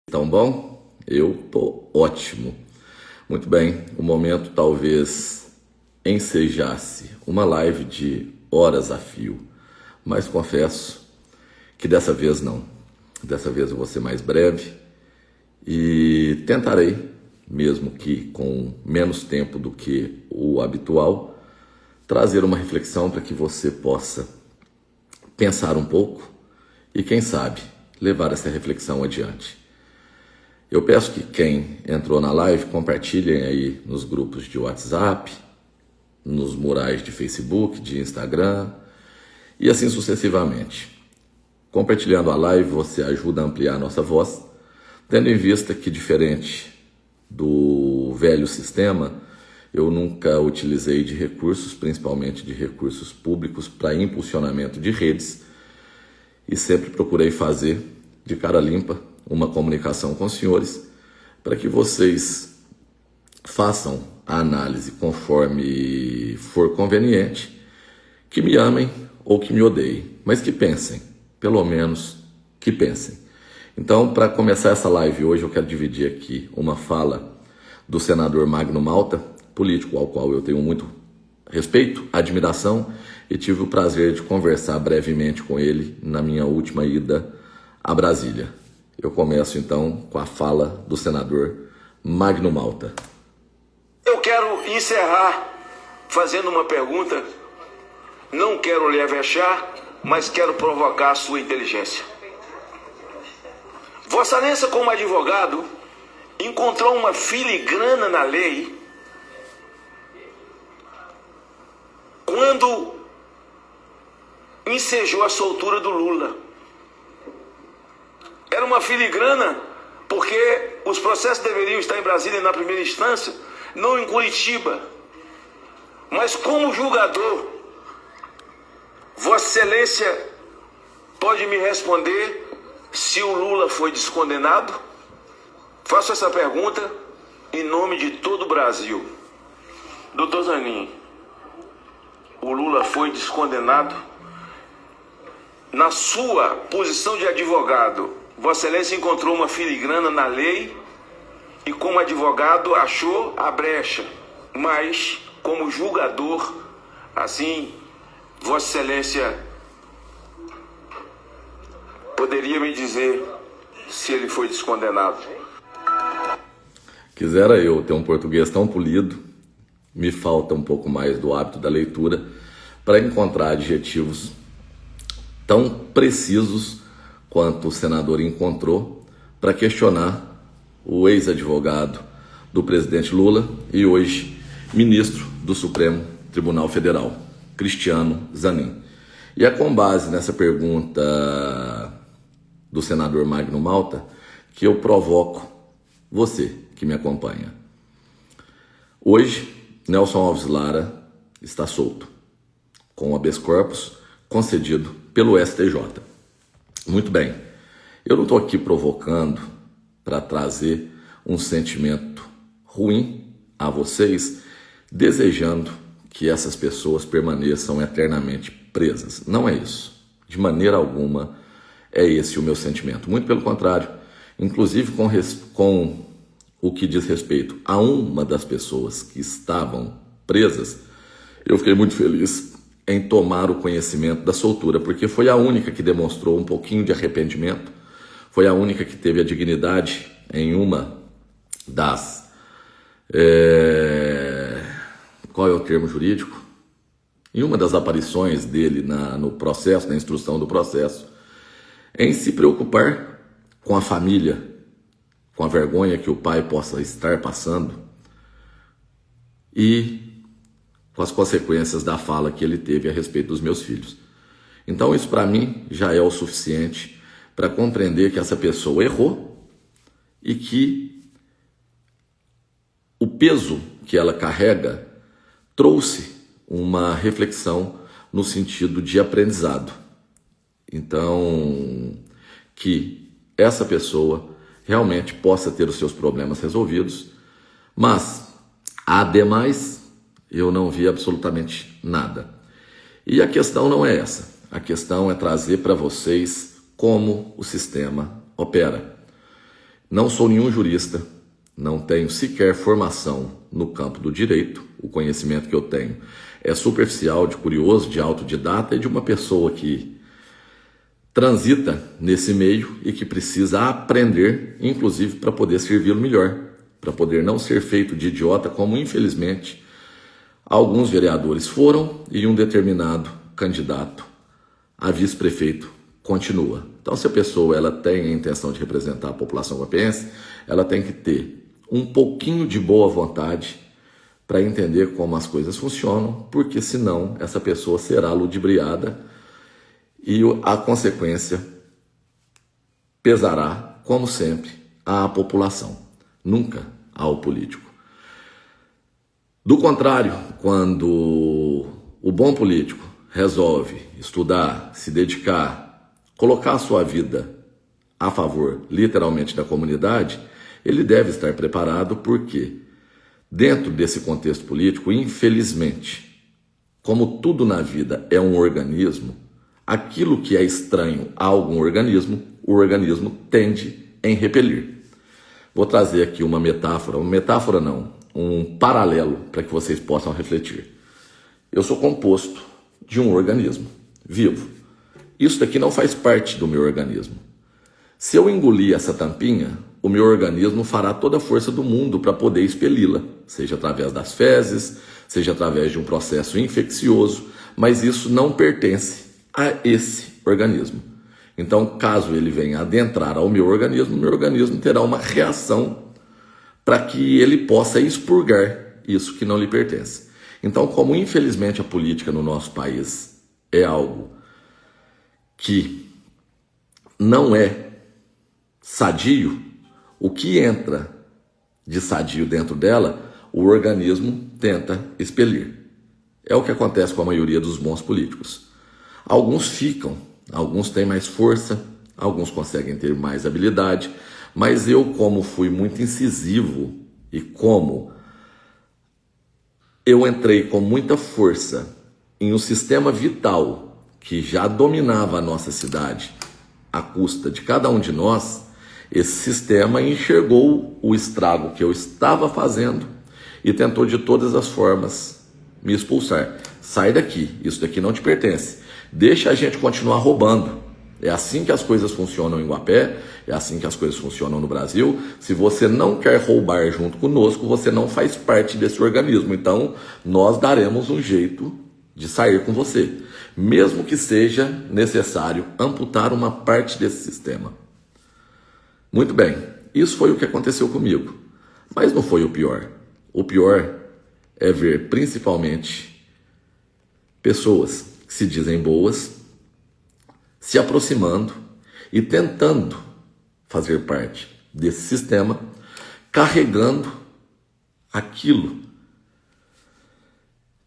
Tão bom? Eu tô ótimo. Muito bem, o momento talvez ensejasse uma live de horas a fio, mas confesso que dessa vez não. Dessa vez eu vou ser mais breve e tentarei, mesmo que com menos tempo do que o habitual, trazer uma reflexão para que você possa pensar um pouco e, quem sabe, levar essa reflexão adiante. Eu peço que quem entrou na live compartilhem aí nos grupos de WhatsApp, nos murais de Facebook, de Instagram e assim sucessivamente. Compartilhando a live você ajuda a ampliar a nossa voz, tendo em vista que, diferente do velho sistema, eu nunca utilizei de recursos, principalmente de recursos públicos, para impulsionamento de redes e sempre procurei fazer de cara limpa uma comunicação com os senhores para que vocês façam a análise conforme for conveniente, que me amem ou que me odeiem, mas que pensem, pelo menos que pensem. Então, para começar essa live hoje, eu quero dividir aqui uma fala do senador Magno Malta, político ao qual eu tenho muito respeito, admiração, e tive o prazer de conversar brevemente com ele na minha última ida a Brasília. Eu começo então com a fala do senador Magno Malta. Eu quero encerrar fazendo uma pergunta. Não quero lhe avexar, mas quero provocar a sua inteligência. Vossa Excelência, como advogado, encontrou uma filigrana na lei quando ensejou a soltura do Lula. Era uma filigrana porque os processos deveriam estar em Brasília na primeira instância, não em Curitiba. Mas como julgador, Vossa Excelência pode me responder se o Lula foi descondenado? Faço essa pergunta em nome de todo o Brasil. Doutor Zanin, o Lula foi descondenado? Na sua posição de advogado, Vossa Excelência encontrou uma filigrana na lei e, como advogado, achou a brecha. Mas, como julgador, assim, Vossa Excelência poderia me dizer se ele foi descondenado? Quisera eu ter um português tão polido, me falta um pouco mais do hábito da leitura para encontrar adjetivos tão precisos quanto o senador encontrou para questionar o ex-advogado do presidente Lula e hoje ministro do Supremo Tribunal Federal, Cristiano Zanin. E é com base nessa pergunta do senador Magno Malta que eu provoco você que me acompanha. Hoje, Nelson Alves Lara está solto, com o habeas corpus concedido pelo STJ. Muito bem, eu não estou aqui provocando para trazer um sentimento ruim a vocês, desejando que essas pessoas permaneçam eternamente presas. Não é isso. De maneira alguma é esse o meu sentimento. Muito pelo contrário, inclusive com o que diz respeito a uma das pessoas que estavam presas, eu fiquei muito feliz em tomar o conhecimento da soltura, porque foi a única que demonstrou um pouquinho de arrependimento, foi a única que teve a dignidade em uma das... qual é o termo jurídico? Em uma das aparições dele no processo, na instrução do processo, em se preocupar com a família, com a vergonha que o pai possa estar passando e com as consequências da fala que ele teve a respeito dos meus filhos. Então isso para mim já é o suficiente para compreender que essa pessoa errou e que o peso que ela carrega trouxe uma reflexão no sentido de aprendizado. Então, que essa pessoa realmente possa ter os seus problemas resolvidos, mas, ademais, eu não vi absolutamente nada. E a questão não é essa. A questão é trazer para vocês como o sistema opera. Não sou nenhum jurista, não tenho sequer formação no campo do direito. O conhecimento que eu tenho é superficial, de curioso, de autodidata e de uma pessoa que transita nesse meio e que precisa aprender, inclusive para poder servi-lo melhor, para poder não ser feito de idiota, como infelizmente alguns vereadores foram e um determinado candidato a vice-prefeito continua. Então, se a pessoa ela tem a intenção de representar a população guapiense, ela tem que ter um pouquinho de boa vontade para entender como as coisas funcionam, porque senão essa pessoa será ludibriada e a consequência pesará, como sempre, à população, nunca ao político. Do contrário, quando o bom político resolve estudar, se dedicar, colocar a sua vida a favor, literalmente, da comunidade, ele deve estar preparado porque, dentro desse contexto político, infelizmente, como tudo na vida é um organismo, aquilo que é estranho a algum organismo, o organismo tende em repelir. Vou trazer aqui uma metáfora não, um paralelo para que vocês possam refletir. Eu sou composto de um organismo vivo. Isso daqui não faz parte do meu organismo. Se eu engolir essa tampinha, o meu organismo fará toda a força do mundo para poder expeli-la, seja através das fezes, seja através de um processo infeccioso, mas isso não pertence a esse organismo. Então, caso ele venha adentrar ao meu organismo terá uma reação para que ele possa expurgar isso que não lhe pertence. Então, como infelizmente a política no nosso país é algo que não é sadio, o que entra de sadio dentro dela, o organismo tenta expelir. É o que acontece com a maioria dos bons políticos. Alguns ficam, alguns têm mais força, alguns conseguem ter mais habilidade, mas eu, como fui muito incisivo e como eu entrei com muita força em um sistema vital que já dominava a nossa cidade à custa de cada um de nós, esse sistema enxergou o estrago que eu estava fazendo e tentou de todas as formas me expulsar. Sai daqui, isso daqui não te pertence. Deixa a gente continuar roubando. É assim que as coisas funcionam em Guapé, é assim que as coisas funcionam no Brasil. Se você não quer roubar junto conosco, você não faz parte desse organismo. Então, nós daremos um jeito de sair com você, mesmo que seja necessário amputar uma parte desse sistema. Muito bem, isso foi o que aconteceu comigo, mas não foi o pior. O pior é ver, principalmente, pessoas que se dizem boas, se aproximando e tentando fazer parte desse sistema, carregando aquilo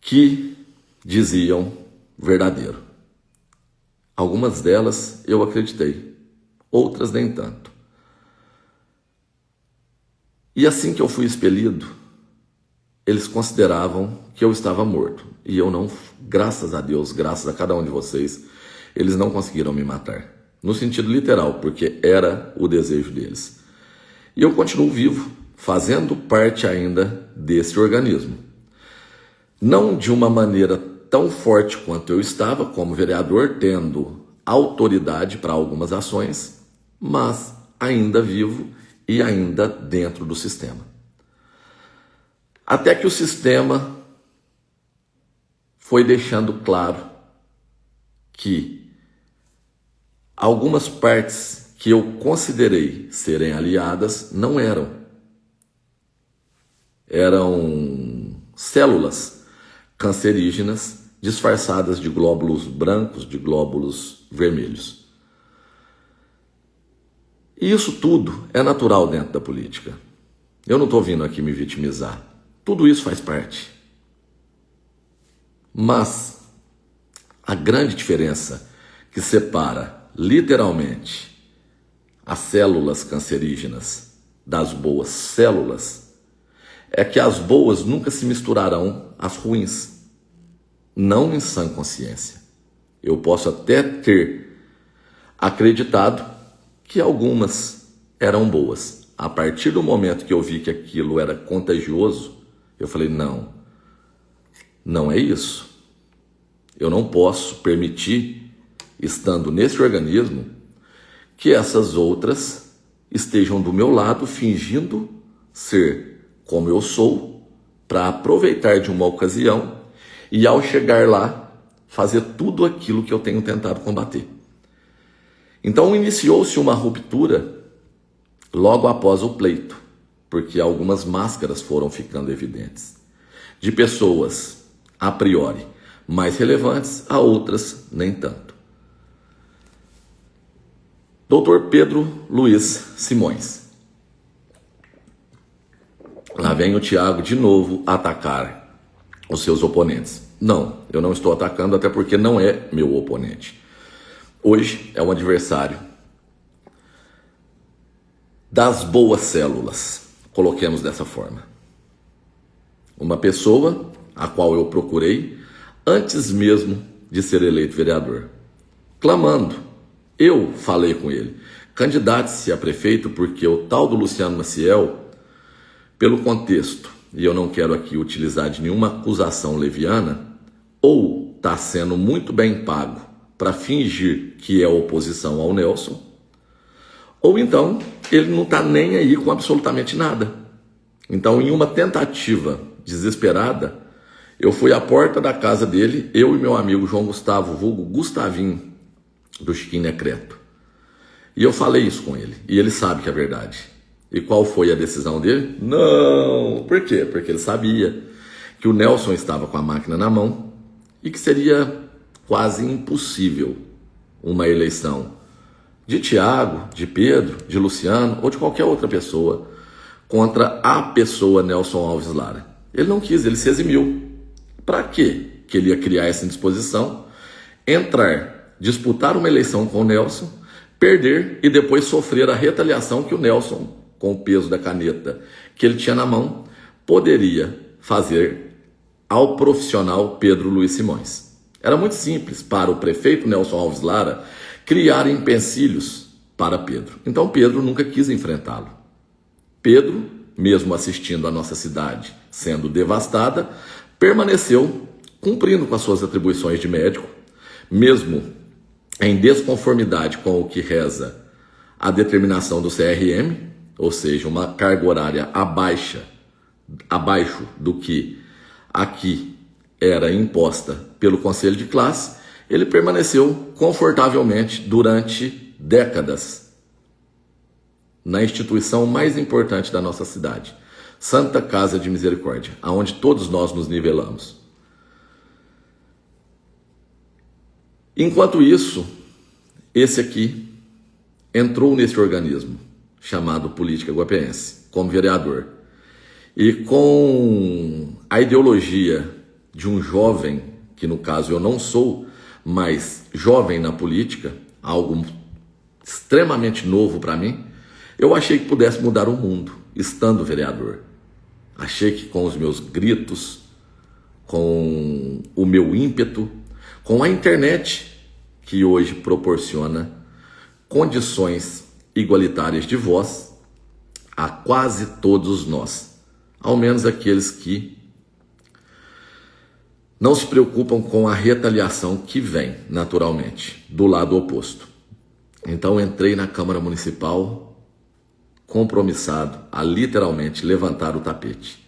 que diziam verdadeiro. Algumas delas eu acreditei, outras nem tanto. E assim que eu fui expelido, eles consideravam que eu estava morto. E eu não, graças a Deus, graças a cada um de vocês, eles não conseguiram me matar. No sentido literal, porque era o desejo deles. E eu continuo vivo, fazendo parte ainda desse organismo. Não de uma maneira tão forte quanto eu estava, como vereador, tendo autoridade para algumas ações, mas ainda vivo e ainda dentro do sistema. Até que o sistema foi deixando claro que algumas partes que eu considerei serem aliadas não eram. Eram células cancerígenas disfarçadas de glóbulos brancos, de glóbulos vermelhos. E isso tudo é natural dentro da política. Eu não estou vindo aqui me vitimizar. Tudo isso faz parte. Mas a grande diferença que separa literalmente as células cancerígenas das boas células é que as boas nunca se misturarão às ruins. Não em sã consciência. Eu posso até ter acreditado que algumas eram boas. A partir do momento que eu vi que aquilo era contagioso, eu falei, não, não é isso. Eu não posso permitir, estando nesse organismo, que essas outras estejam do meu lado fingindo ser como eu sou, para aproveitar de uma ocasião e, ao chegar lá, fazer tudo aquilo que eu tenho tentado combater. Então iniciou-se uma ruptura logo após o pleito, porque algumas máscaras foram ficando evidentes, de pessoas a priori mais relevantes, a outras nem tanto. Dr. Pedro Luiz Simões. Lá vem o Thiago de novo atacar os seus oponentes. Não, eu não estou atacando, até porque não é meu oponente. Hoje é um adversário das boas células, coloquemos dessa forma. Uma pessoa a qual eu procurei antes mesmo de ser eleito vereador, clamando. Eu falei com ele, candidate-se a prefeito, porque o tal do Luciano Maciel, pelo contexto, e eu não quero aqui utilizar de nenhuma acusação leviana, ou está sendo muito bem pago para fingir que é oposição ao Nelson, ou então ele não está nem aí com absolutamente nada. Então, em uma tentativa desesperada, eu fui à porta da casa dele, eu e meu amigo João Gustavo, vulgo Gustavinho, do Chiquinho Necreto. E eu falei isso com ele, e ele sabe que é verdade. E qual foi a decisão dele? Não! Por quê? Porque ele sabia que o Nelson estava com a máquina na mão e que seria quase impossível uma eleição de Thiago, de Pedro, de Luciano ou de qualquer outra pessoa contra a pessoa Nelson Alves Lara. Ele não quis, ele se eximiu. Para quê que ele ia criar essa indisposição? Entrar, disputar uma eleição com o Nelson, perder e depois sofrer a retaliação que o Nelson, com o peso da caneta que ele tinha na mão, poderia fazer ao profissional Pedro Luiz Simões. Era muito simples para o prefeito Nelson Alves Lara criar empecilhos para Pedro. Então Pedro nunca quis enfrentá-lo. Pedro, mesmo assistindo a nossa cidade sendo devastada, permaneceu cumprindo com as suas atribuições de médico, mesmo em desconformidade com o que reza a determinação do CRM, ou seja, uma carga horária abaixo do que aqui era imposta pelo Conselho de Classe. Ele permaneceu confortavelmente durante décadas na instituição mais importante da nossa cidade, Santa Casa de Misericórdia, aonde todos nós nos nivelamos. Enquanto isso, esse aqui entrou nesse organismo chamado Política Guapiense como vereador, e com a ideologia de um jovem, que no caso eu não sou, mas jovem na política, algo extremamente novo para mim, eu achei que pudesse mudar o mundo, estando vereador. Achei que com os meus gritos, com o meu ímpeto, com a internet, que hoje proporciona condições igualitárias de voz a quase todos nós, ao menos aqueles que não se preocupam com a retaliação que vem, naturalmente, do lado oposto. Então entrei na Câmara Municipal compromissado a literalmente levantar o tapete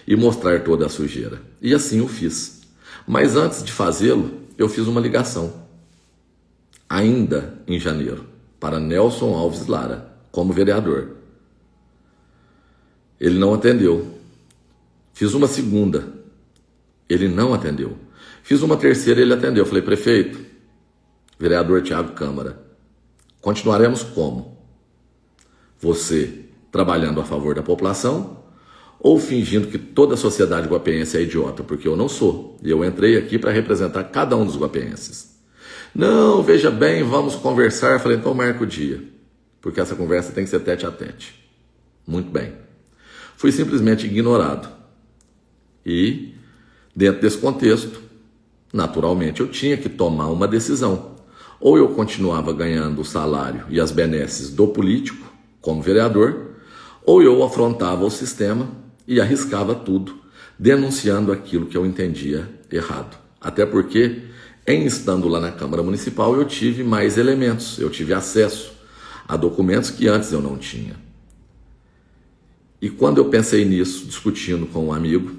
e mostrar toda a sujeira. E assim o fiz. Mas antes de fazê-lo, eu fiz uma ligação, ainda em janeiro, para Nelson Alves Lara, como vereador. Ele não atendeu. Fiz uma segunda, ele não atendeu. Fiz uma terceira, ele atendeu. Falei, prefeito, vereador Thiago Câmara, continuaremos como? Você trabalhando a favor da população ou fingindo que toda a sociedade guapiense é idiota? Porque eu não sou. E eu entrei aqui para representar cada um dos guapienses. Não, veja bem, vamos conversar. Falei, então marca o dia, porque essa conversa tem que ser tete a tete. Muito bem. Fui simplesmente ignorado. E, dentro desse contexto, naturalmente eu tinha que tomar uma decisão. Ou eu continuava ganhando o salário e as benesses do político, como vereador, ou eu afrontava o sistema e arriscava tudo, denunciando aquilo que eu entendia errado. Até porque, em estando lá na Câmara Municipal, eu tive mais elementos, eu tive acesso a documentos que antes eu não tinha. E quando eu pensei nisso, discutindo com um amigo,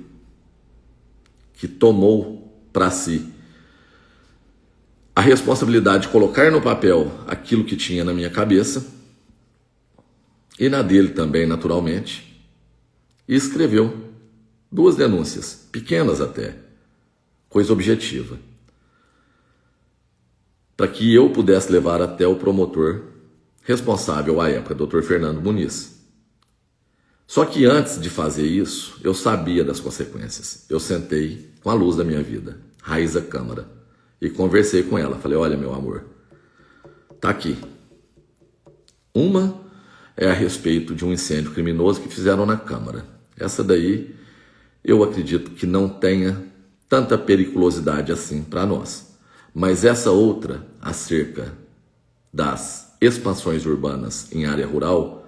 que tomou para si a responsabilidade de colocar no papel aquilo que tinha na minha cabeça, e na dele também, naturalmente, e escreveu 2 denúncias, pequenas até, coisa objetiva, para que eu pudesse levar até o promotor responsável à época, Dr. Fernando Muniz. Só que antes de fazer isso, eu sabia das consequências. Eu sentei com a luz da minha vida, Raíza Câmara, e conversei com ela. Falei, olha, meu amor, tá aqui. Uma é a respeito de um incêndio criminoso que fizeram na Câmara. Essa daí, eu acredito que não tenha tanta periculosidade assim para nós. Mas essa outra, acerca das expansões urbanas em área rural,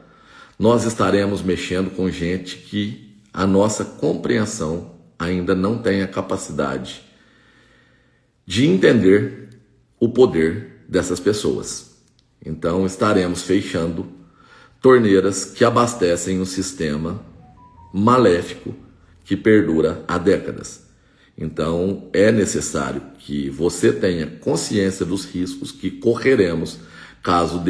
nós estaremos mexendo com gente que a nossa compreensão ainda não tem a capacidade de entender o poder dessas pessoas. Então estaremos fechando torneiras que abastecem um sistema maléfico que perdura há décadas. Então é necessário que você tenha consciência dos riscos que correremos caso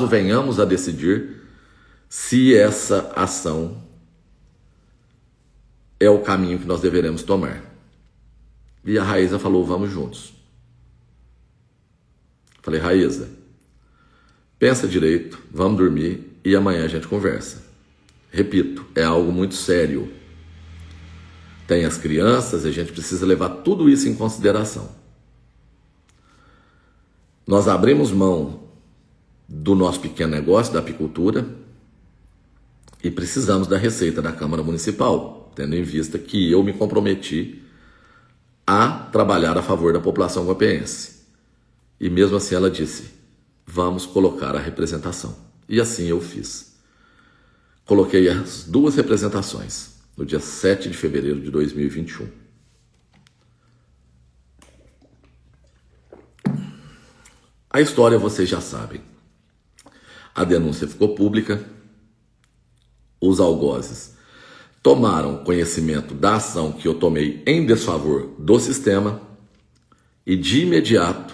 venhamos a decidir se essa ação é o caminho que nós deveremos tomar. E a Raíza falou, vamos juntos. Falei, Raíza, pensa direito, vamos dormir e amanhã a gente conversa. Repito, é algo muito sério. Tem as crianças, a gente precisa levar tudo isso em consideração. Nós abrimos mão do nosso pequeno negócio, da apicultura, e precisamos da receita da Câmara Municipal, tendo em vista que eu me comprometi a trabalhar a favor da população guapeense. E mesmo assim ela disse, vamos colocar a representação. E assim eu fiz. Coloquei as 2 representações, no dia 7 de fevereiro de 2021. A história vocês já sabem. A denúncia ficou pública, os algozes tomaram conhecimento da ação que eu tomei em desfavor do sistema e de imediato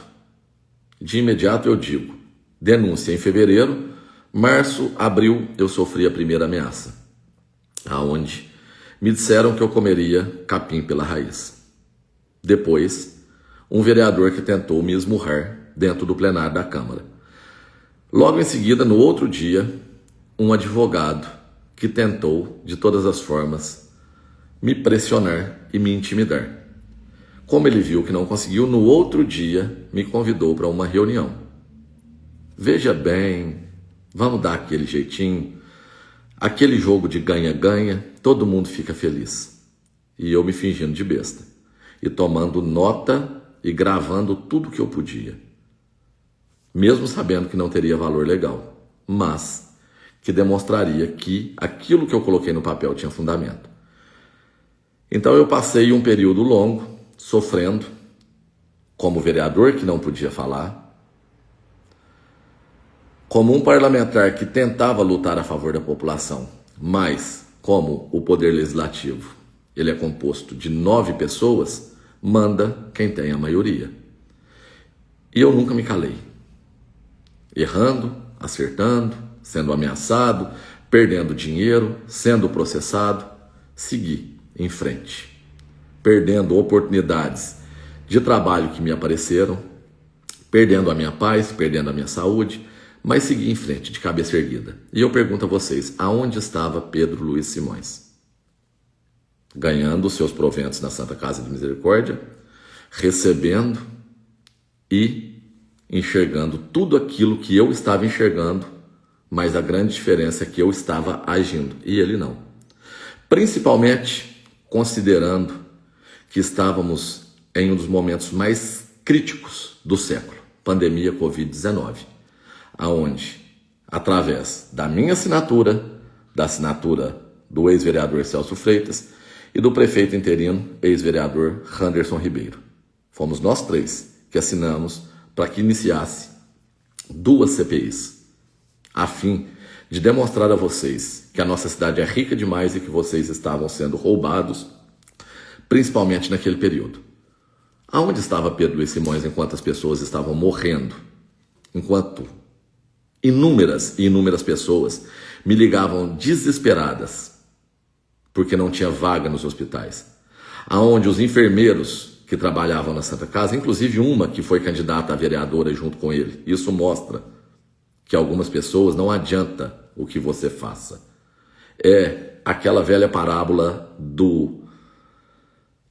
eu digo, denúncia em fevereiro, março, abril, eu sofri a primeira ameaça, aonde me disseram que eu comeria capim pela raiz. Depois, um vereador que tentou me esmurrar dentro do plenário da Câmara. Logo em seguida, no outro dia, um advogado que tentou, de todas as formas, me pressionar e me intimidar. Como ele viu que não conseguiu, no outro dia me convidou para uma reunião. Veja bem, vamos dar aquele jeitinho, aquele jogo de ganha-ganha, todo mundo fica feliz. E eu me fingindo de besta, e tomando nota e gravando tudo que eu podia. Mesmo sabendo que não teria valor legal, mas que demonstraria que aquilo que eu coloquei no papel tinha fundamento. Então eu passei um período longo, sofrendo, como vereador que não podia falar, como um parlamentar que tentava lutar a favor da população, mas como o poder legislativo, ele é composto de 9 pessoas, manda quem tem a maioria. E eu nunca me calei. Errando, acertando, sendo ameaçado, perdendo dinheiro, sendo processado, segui em frente, perdendo oportunidades de trabalho que me apareceram, perdendo a minha paz, perdendo a minha saúde, mas segui em frente, de cabeça erguida. E eu pergunto a vocês, aonde estava Pedro Luiz Simões? Ganhando seus proventos na Santa Casa de Misericórdia, recebendo e enxergando tudo aquilo que eu estava enxergando, mas a grande diferença é que eu estava agindo e ele não. Principalmente considerando que estávamos em um dos momentos mais críticos do século, pandemia Covid-19, aonde através da minha assinatura, da assinatura do ex-vereador Celso Freitas e do prefeito interino, ex-vereador Randerson Ribeiro. Fomos nós três que assinamos para que iniciasse 2 CPIs, a fim de demonstrar a vocês que a nossa cidade é rica demais e que vocês estavam sendo roubados, principalmente naquele período. Aonde estava Pedro Luiz Simões enquanto as pessoas estavam morrendo? Enquanto inúmeras e inúmeras pessoas me ligavam desesperadas porque não tinha vaga nos hospitais. Aonde os enfermeiros que trabalhavam na Santa Casa, inclusive uma que foi candidata a vereadora junto com ele, isso mostra que algumas pessoas não adianta o que você faça. É aquela velha parábola do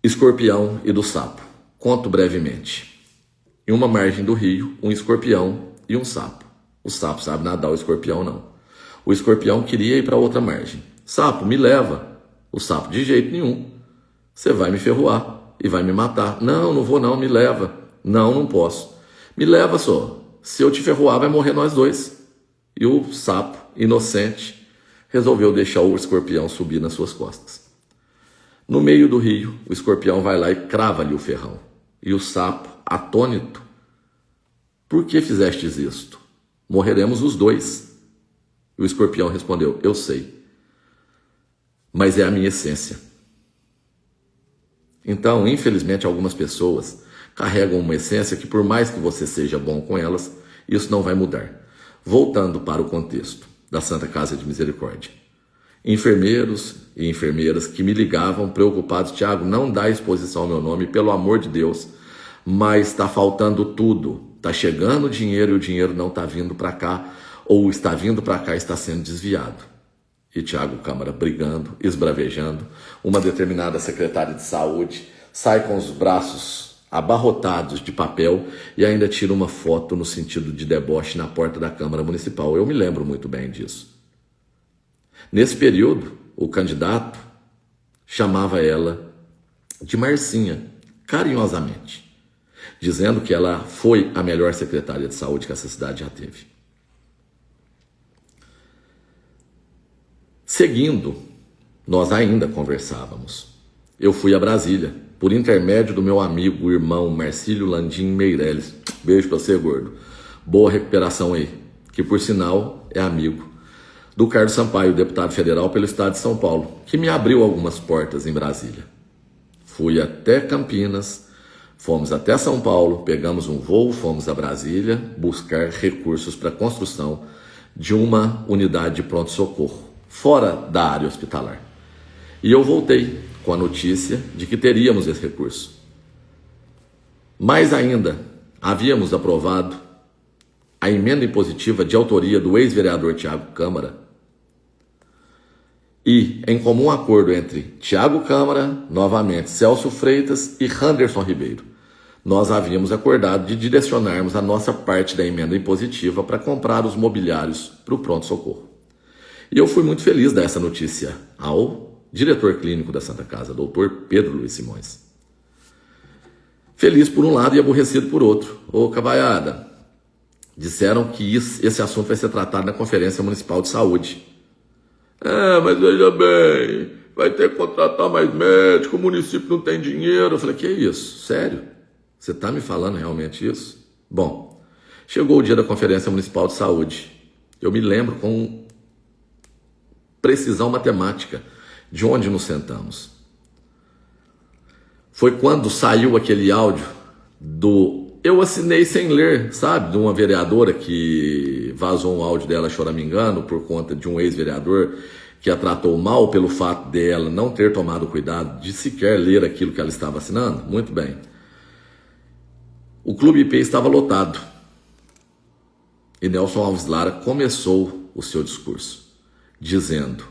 escorpião e do sapo. Conto brevemente. Em uma margem do rio, um escorpião e um sapo. O sapo sabe nadar, o escorpião não. O escorpião queria ir para outra margem. Sapo, me leva. O sapo, de jeito nenhum. Você vai me ferroar e vai me matar. Não, não vou não, me leva. Não, não posso. Me leva só. Se eu te ferroar, vai morrer nós dois. E o sapo, inocente, resolveu deixar o escorpião subir nas suas costas. No meio do rio, o escorpião vai lá e crava-lhe o ferrão. E o sapo, atônito, por que fizestes isto? Morreremos os dois. E o escorpião respondeu, eu sei, mas é a minha essência. Então, infelizmente, algumas pessoas carregam uma essência que por mais que você seja bom com elas, isso não vai mudar. Voltando para o contexto da Santa Casa de Misericórdia. Enfermeiros e enfermeiras que me ligavam preocupados, Tiago, não dá exposição ao meu nome, pelo amor de Deus, mas está faltando tudo. Está chegando dinheiro e o dinheiro não está vindo para cá, ou está vindo para cá e está sendo desviado. E Tiago Câmara brigando, esbravejando, uma determinada secretária de saúde sai com os braços abarrotados de papel e ainda tira uma foto no sentido de deboche na porta da Câmara Municipal. Eu me lembro muito bem disso. Nesse período, o candidato chamava ela de Marcinha, carinhosamente, dizendo que ela foi a melhor secretária de saúde que essa cidade já teve. Seguindo, nós ainda conversávamos. Eu fui a Brasília, por intermédio do meu amigo, irmão Marcílio Landim Meirelles. Beijo pra você, gordo. Boa recuperação aí, que por sinal é amigo do Carlos Sampaio, deputado federal pelo estado de São Paulo, que me abriu algumas portas em Brasília. Fui até Campinas, fomos até São Paulo, pegamos um voo, fomos a Brasília buscar recursos para a construção de uma unidade de pronto-socorro, fora da área hospitalar. E eu voltei com a notícia de que teríamos esse recurso. Mais ainda, havíamos aprovado a emenda impositiva de autoria do ex-vereador Tiago Câmara, e, em comum acordo entre Tiago Câmara, novamente Celso Freitas e Randerson Ribeiro, nós havíamos acordado de direcionarmos a nossa parte da emenda impositiva para comprar os mobiliários para o pronto-socorro. E eu fui muito feliz dessa notícia ao diretor clínico da Santa Casa, doutor Pedro Luiz Simões. Feliz por um lado e aborrecido por outro. Ô, cabaiada, disseram que esse assunto vai ser tratado na Conferência Municipal de Saúde. Mas veja bem, vai ter que contratar mais médico, o município não tem dinheiro. Eu falei, que isso? Sério? Você está me falando realmente isso? Bom, chegou o dia da Conferência Municipal de Saúde. Eu me lembro com precisão matemática de onde nos sentamos. Foi quando saiu aquele áudio do... Eu assinei sem ler, sabe? De uma vereadora que vazou um áudio dela choramingando por conta de um ex-vereador que a tratou mal pelo fato dela não ter tomado cuidado de sequer ler aquilo que ela estava assinando. Muito bem. O Clube IP estava lotado. E Nelson Alves Lara começou o seu discurso, dizendo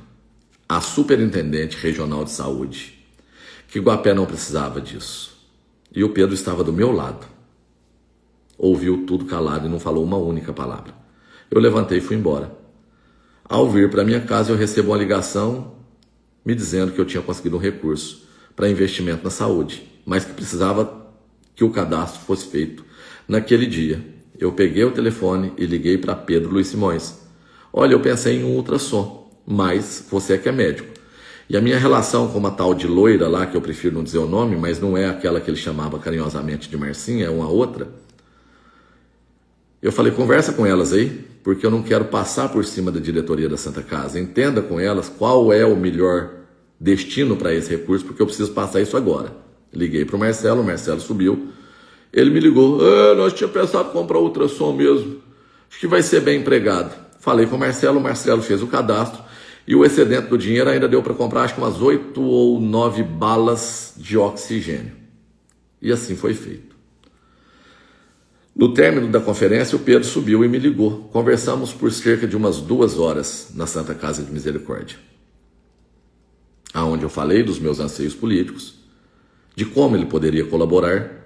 à Superintendente Regional de Saúde que Guapé não precisava disso. E o Pedro estava do meu lado. Ouviu tudo calado e não falou uma única palavra. Eu levantei e fui embora. Ao vir para minha casa, eu recebo uma ligação me dizendo que eu tinha conseguido um recurso para investimento na saúde, mas que precisava que o cadastro fosse feito naquele dia. Eu peguei o telefone e liguei para Pedro Luiz Simões, olha, eu pensei em um ultrassom, mas você é que é médico. E a minha relação com uma tal de loira lá, que eu prefiro não dizer o nome, mas não é aquela que ele chamava carinhosamente de Marcinha, é uma outra. Eu falei, conversa com elas aí, porque eu não quero passar por cima da diretoria da Santa Casa. Entenda com elas qual é o melhor destino para esse recurso, porque eu preciso passar isso agora. Liguei para o Marcelo subiu. Ele me ligou, nós tínhamos pensado em comprar ultrassom mesmo. Acho que vai ser bem empregado. Falei com o Marcelo fez o cadastro e o excedente do dinheiro ainda deu para comprar acho que umas 8 ou 9 balas de oxigênio. E assim foi feito. No término da conferência, o Pedro subiu e me ligou. Conversamos por cerca de umas 2 horas na Santa Casa de Misericórdia, aonde eu falei dos meus anseios políticos, de como ele poderia colaborar,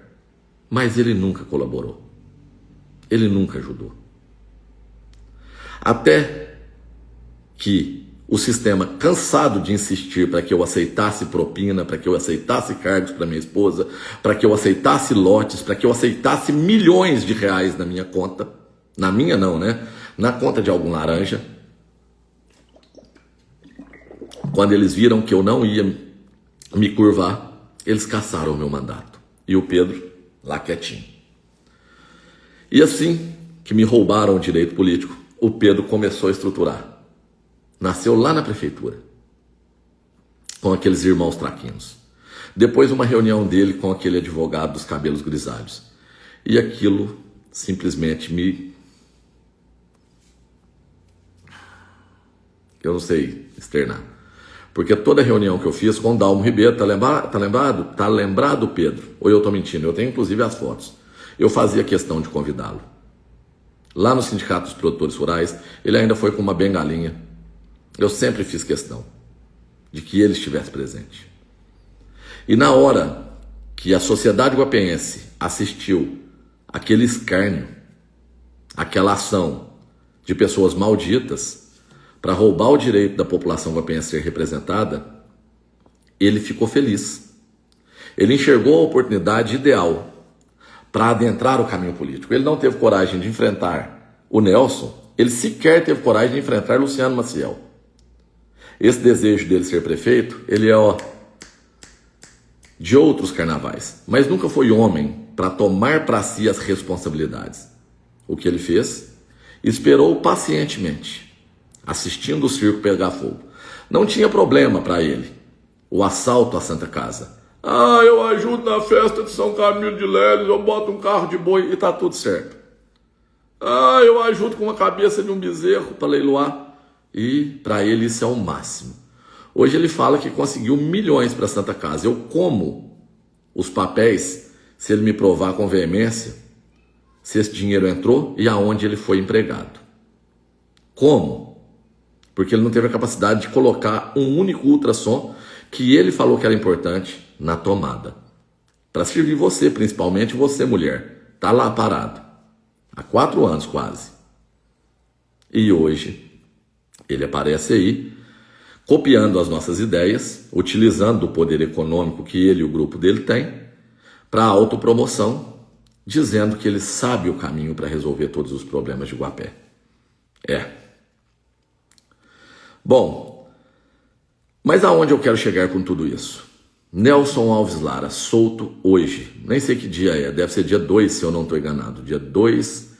mas ele nunca colaborou. Ele nunca ajudou. Até que o sistema, cansado de insistir para que eu aceitasse propina, para que eu aceitasse cargos para minha esposa, para que eu aceitasse lotes, para que eu aceitasse milhões de reais na minha conta, na minha não, né? Na conta de algum laranja, quando eles viram que eu não ia me curvar, eles cassaram o meu mandato. E o Pedro lá quietinho. E assim que me roubaram o direito político, o Pedro começou a estruturar. Nasceu lá na prefeitura, com aqueles irmãos traquinos. Depois uma reunião dele com aquele advogado dos cabelos grisalhos. E aquilo simplesmente eu não sei externar. Porque toda reunião que eu fiz com o Dalmo Ribeiro, tá lembrado? Tá lembrado, Pedro? Ou eu tô mentindo? Eu tenho inclusive as fotos. Eu fazia questão de convidá-lo. Lá no Sindicato dos Produtores Rurais, ele ainda foi com uma bengalinha. Eu sempre fiz questão de que ele estivesse presente. E na hora que a sociedade guapeense assistiu aquele escárnio, aquela ação de pessoas malditas para roubar o direito da população guapeense ser representada, ele ficou feliz. Ele enxergou a oportunidade ideal para adentrar o caminho político. Ele não teve coragem de enfrentar o Nelson, ele sequer teve coragem de enfrentar Luciano Maciel. Esse desejo dele ser prefeito, ele é de outros carnavais, mas nunca foi homem para tomar para si as responsabilidades. O que ele fez? Esperou pacientemente, assistindo o circo pegar fogo. Não tinha problema para ele o assalto à Santa Casa. Eu ajudo na festa de São Camilo de Lélis, eu boto um carro de boi e tá tudo certo. Eu ajudo com a cabeça de um bezerro para leiloar. E para ele isso é o máximo. Hoje ele fala que conseguiu milhões para a Santa Casa. Eu como os papéis se ele me provar com veemência se esse dinheiro entrou e aonde ele foi empregado. Como? Porque ele não teve a capacidade de colocar um único ultrassom que ele falou que era importante na tomada. Para servir você, principalmente você, mulher. Tá lá parado. Há 4 anos quase. E hoje ele aparece aí, copiando as nossas ideias, utilizando o poder econômico que ele e o grupo dele têm, para autopromoção, dizendo que ele sabe o caminho para resolver todos os problemas de Guapé. Bom, mas aonde eu quero chegar com tudo isso? Nelson Alves Lara, solto hoje, nem sei que dia é, deve ser dia 2, se eu não estou enganado, dia 2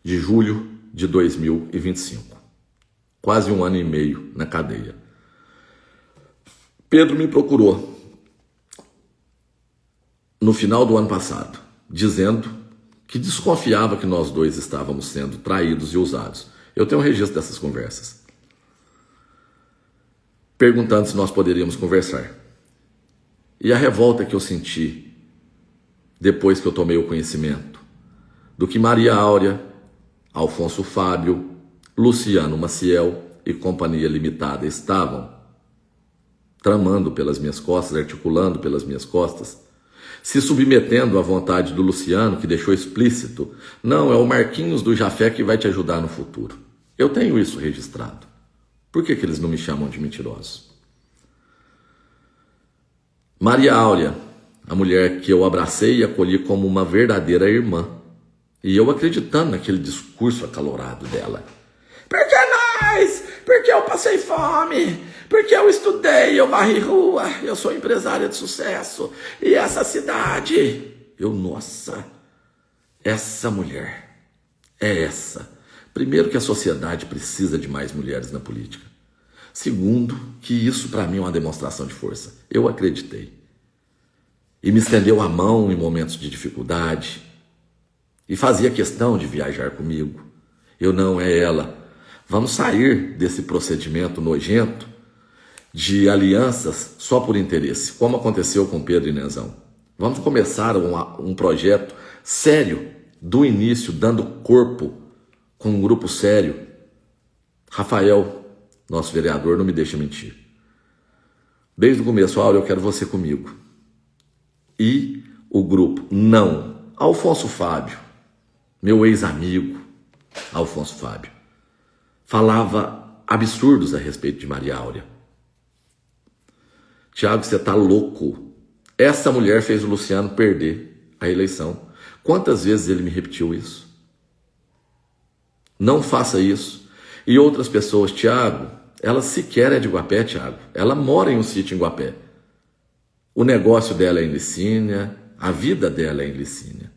de julho de 2025. Quase 1 ano e meio na cadeia. Pedro me procurou no final do ano passado, dizendo que desconfiava que nós dois estávamos sendo traídos e usados. Eu tenho um registro dessas conversas. Perguntando se nós poderíamos conversar. E a revolta que eu senti depois que eu tomei o conhecimento do que Maria Áurea, Alfonso Fábio, Luciano Maciel e Companhia Limitada estavam tramando pelas minhas costas, articulando pelas minhas costas, se submetendo à vontade do Luciano, que deixou explícito, não, é o Marquinhos do Jafé que vai te ajudar no futuro. Eu tenho isso registrado. Por que eles não me chamam de mentiroso? Maria Áurea, a mulher que eu abracei e acolhi como uma verdadeira irmã, e eu acreditando naquele discurso acalorado dela. Porque Mas porque eu passei fome, porque eu estudei, eu varri rua, eu sou empresária de sucesso, e essa cidade... Nossa, essa mulher é essa. Primeiro, que a sociedade precisa de mais mulheres na política. Segundo, que isso para mim é uma demonstração de força. Eu acreditei. E me estendeu a mão em momentos de dificuldade. E fazia questão de viajar comigo. Eu não, é ela. Vamos sair desse procedimento nojento de alianças só por interesse, como aconteceu com Pedro e Nenzão. Vamos começar um projeto sério, do início, dando corpo com um grupo sério. Rafael, nosso vereador, não me deixa mentir. Desde o começo, Áurea, eu quero você comigo. E o grupo, não. Alfonso Fábio, meu ex-amigo, Alfonso Fábio, falava absurdos a respeito de Maria Áurea. Tiago, você tá louco. Essa mulher fez o Luciano perder a eleição. Quantas vezes ele me repetiu isso? Não faça isso. E outras pessoas, Tiago, ela sequer é de Guapé, Tiago. Ela mora em um sítio em Guapé. O negócio dela é em Licínia, a vida dela é em Licínia.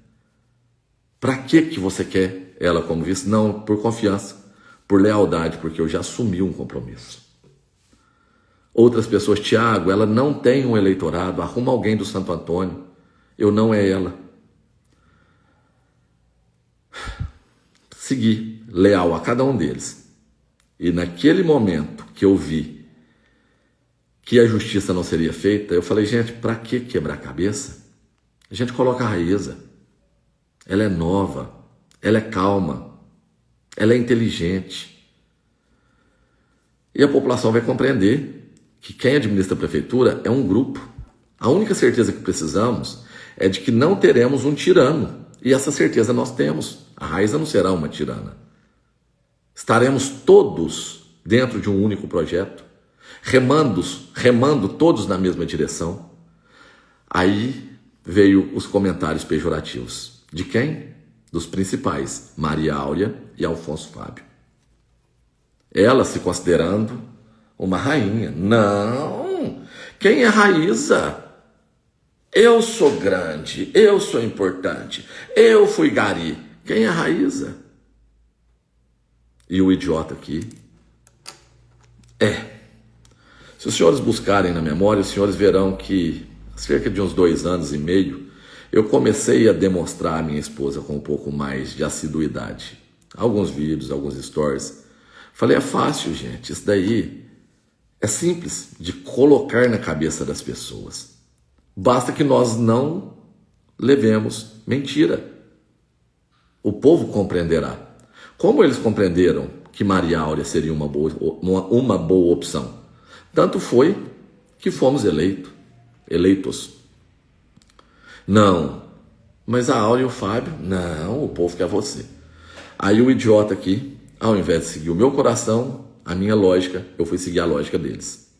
Para que você quer ela como vice? Não, por confiança, por lealdade, porque eu já assumi um compromisso. Outras pessoas, Tiago, ela não tem um eleitorado, arruma alguém do Santo Antônio. Eu não, é ela. Segui leal a cada um deles. E naquele momento que eu vi que a justiça não seria feita, eu falei, gente, para que quebrar a cabeça? A gente coloca a Raíza. Ela é nova, ela é calma, ela é inteligente. E a população vai compreender que quem administra a prefeitura é um grupo. A única certeza que precisamos é de que não teremos um tirano. E essa certeza nós temos. A Raíza não será uma tirana. Estaremos todos dentro de um único projeto, remando todos na mesma direção. Aí veio os comentários pejorativos. De quem? Dos principais, Maria Áurea e Alfonso Fábio. Ela se considerando uma rainha. Não! Quem é Raíza? Eu sou grande, eu sou importante, eu fui gari. Quem é Raíza? E o idiota aqui se os senhores buscarem na memória, os senhores verão que há cerca de uns 2 anos e meio eu comecei a demonstrar a minha esposa com um pouco mais de assiduidade. Alguns vídeos, alguns stories. Falei, é fácil, gente, isso daí é simples de colocar na cabeça das pessoas. Basta que nós não levemos mentira. O povo compreenderá. Como eles compreenderam que Maria Áurea seria uma boa opção? Tanto foi que fomos eleitos. Não, mas a Áurea e o Fábio, não, o povo quer você. Aí o idiota aqui, ao invés de seguir o meu coração, a minha lógica, eu fui seguir a lógica deles.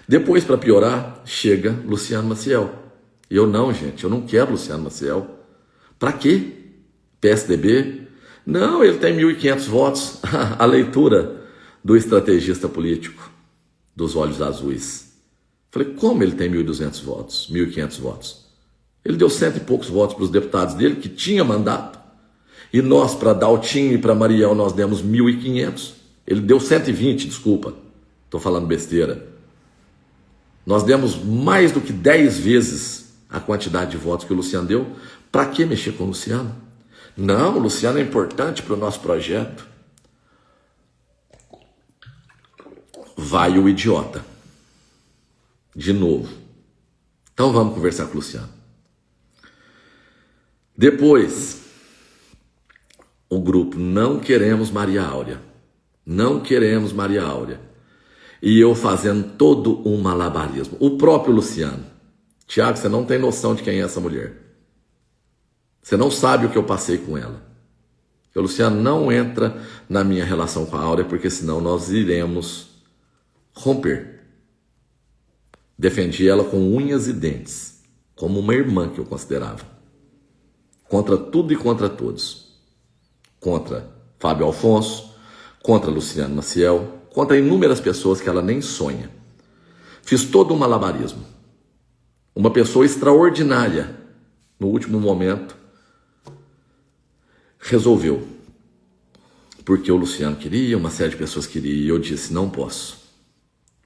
Depois, para piorar, chega Luciano Maciel. E eu não, gente, eu não quero Luciano Maciel. Para quê? PSDB? Não, ele tem 1.500 votos. A leitura do estrategista político dos olhos azuis. Falei, como ele tem 1.200 votos, 1.500 votos? Ele deu 100 e poucos votos para os deputados dele, que tinha mandato. E nós, para Daltinho e para Mariel, nós demos 1.500. Ele deu 120, desculpa. Estou falando besteira. Nós demos mais do que 10 vezes a quantidade de votos que o Luciano deu. Para que mexer com o Luciano? Não, o Luciano é importante para o nosso projeto. Vai o idiota. De novo. Então vamos conversar com o Luciano. Depois, o grupo, não queremos Maria Áurea. Não queremos Maria Áurea. E eu fazendo todo um malabarismo. O próprio Luciano. Tiago, você não tem noção de quem é essa mulher. Você não sabe o que eu passei com ela. O Luciano não entra na minha relação com a Áurea, porque senão nós iremos romper. Defendi ela com unhas e dentes, como uma irmã que eu considerava. Contra tudo e contra todos. Contra Fábio Alfonso, contra Luciano Maciel, contra inúmeras pessoas que ela nem sonha. Fiz todo um malabarismo. Uma pessoa extraordinária, no último momento, resolveu. Porque o Luciano queria, uma série de pessoas queria, e eu disse, não posso.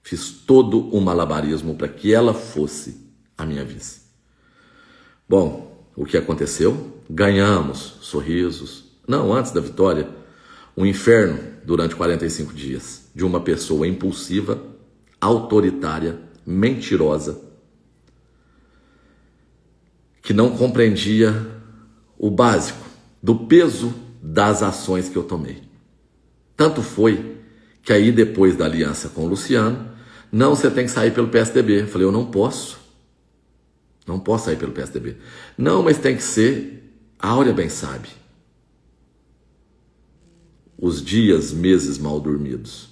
Fiz todo um malabarismo para que ela fosse a minha vice. Bom, o que aconteceu? Ganhamos sorrisos. Não, antes da vitória, um inferno durante 45 dias de uma pessoa impulsiva, autoritária, mentirosa, que não compreendia o básico do peso das ações que eu tomei. Tanto foi que aí depois da aliança com o Luciano, não, você tem que sair pelo PSDB. Eu falei, eu não posso sair pelo PSDB. Não, mas tem que ser, a Áurea bem sabe, os dias, meses mal dormidos,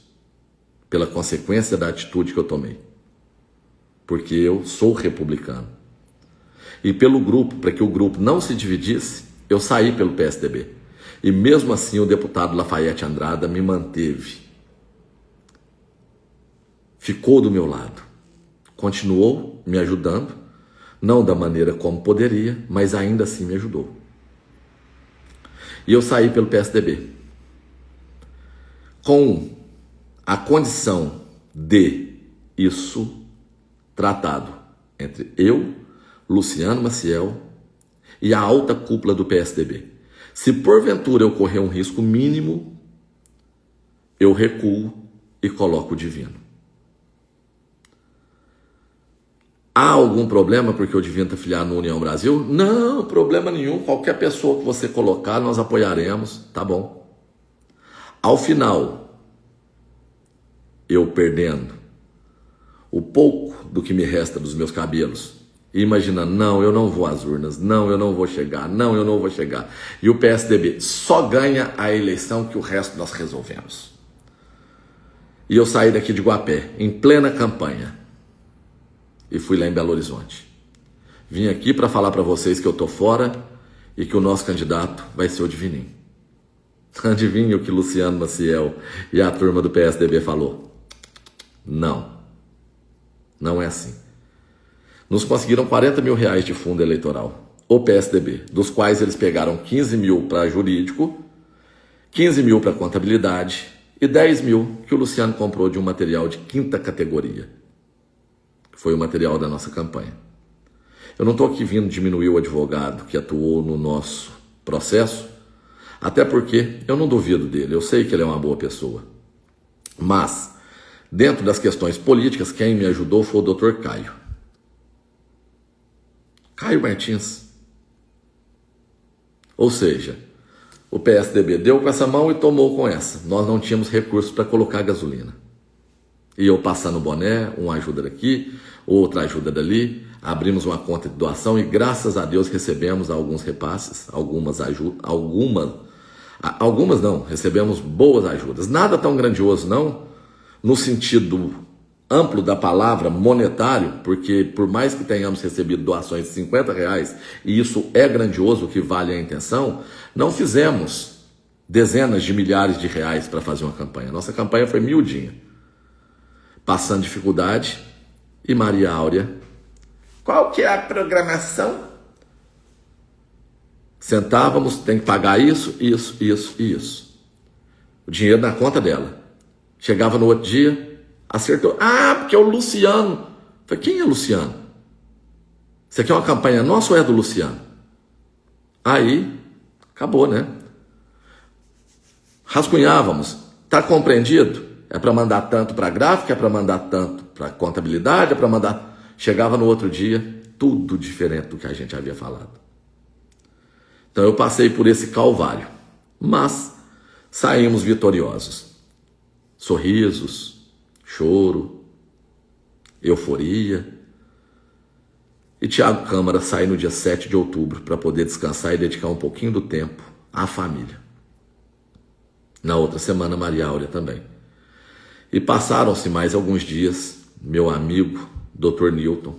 pela consequência da atitude que eu tomei. Porque eu sou republicano. E pelo grupo, para que o grupo não se dividisse, eu saí pelo PSDB. E mesmo assim o deputado Lafayette Andrada me manteve. Ficou do meu lado. Continuou me ajudando, não da maneira como poderia, mas ainda assim me ajudou. E eu saí pelo PSDB. Com a condição de isso tratado entre eu, Luciano Maciel e a alta cúpula do PSDB. Se porventura eu correr um risco mínimo, eu recuo e coloco o divino. Há algum problema porque o divino está filiado no União Brasil? Não, problema nenhum. Qualquer pessoa que você colocar, nós apoiaremos. Tá bom. Ao final, eu perdendo o pouco do que me resta dos meus cabelos, e imaginando, não, eu não vou às urnas, não, eu não vou chegar, não, eu não vou chegar. E o PSDB só ganha a eleição que o resto nós resolvemos. E eu saí daqui de Guapé, em plena campanha, e fui lá em Belo Horizonte. Vim aqui para falar para vocês que eu tô fora e que o nosso candidato vai ser o Divininho. Adivinha o que Luciano Maciel e a turma do PSDB falou? Não. Não é assim. Nos conseguiram 40 mil reais de fundo eleitoral, o PSDB, dos quais eles pegaram 15 mil para jurídico, 15 mil para contabilidade e 10 mil que o Luciano comprou de um material de 5ª categoria, que foi o material da nossa campanha. Eu não estou aqui vindo diminuir o advogado que atuou no nosso processo, até porque eu não duvido dele, eu sei que ele é uma boa pessoa. Mas, dentro das questões políticas, quem me ajudou foi o Dr. Caio Martins. Ou seja, o PSDB deu com essa mão e tomou com essa. Nós não tínhamos recursos para colocar gasolina. E eu passando o boné, uma ajuda daqui, outra ajuda dali, abrimos uma conta de doação e graças a Deus recebemos alguns repasses, recebemos boas ajudas. Nada tão grandioso não, no sentido amplo da palavra monetário, porque por mais que tenhamos recebido doações de 50 reais, e isso é grandioso, o que vale a intenção, não fizemos dezenas de milhares de reais para fazer uma campanha. Nossa campanha foi miudinha, passando dificuldade. E Maria Áurea, qual que é a programação? Sentávamos, tem que pagar isso, isso, isso e isso. O dinheiro na conta dela. Chegava no outro dia, acertou. Ah, porque é o Luciano. Eu falei, quem é Luciano? Isso aqui é uma campanha nossa ou é do Luciano? Aí, acabou, né? Rascunhávamos. Tá compreendido? É para mandar tanto para a gráfica, é para mandar tanto para a contabilidade, é para mandar... Chegava no outro dia, tudo diferente do que a gente havia falado. Então eu passei por esse calvário. Mas saímos vitoriosos. Sorrisos, choro, euforia. E Thiago Câmara sai no dia 7 de outubro para poder descansar e dedicar um pouquinho do tempo à família. Na outra semana, Maria Áurea também. E passaram-se mais alguns dias, meu amigo, Dr. Newton,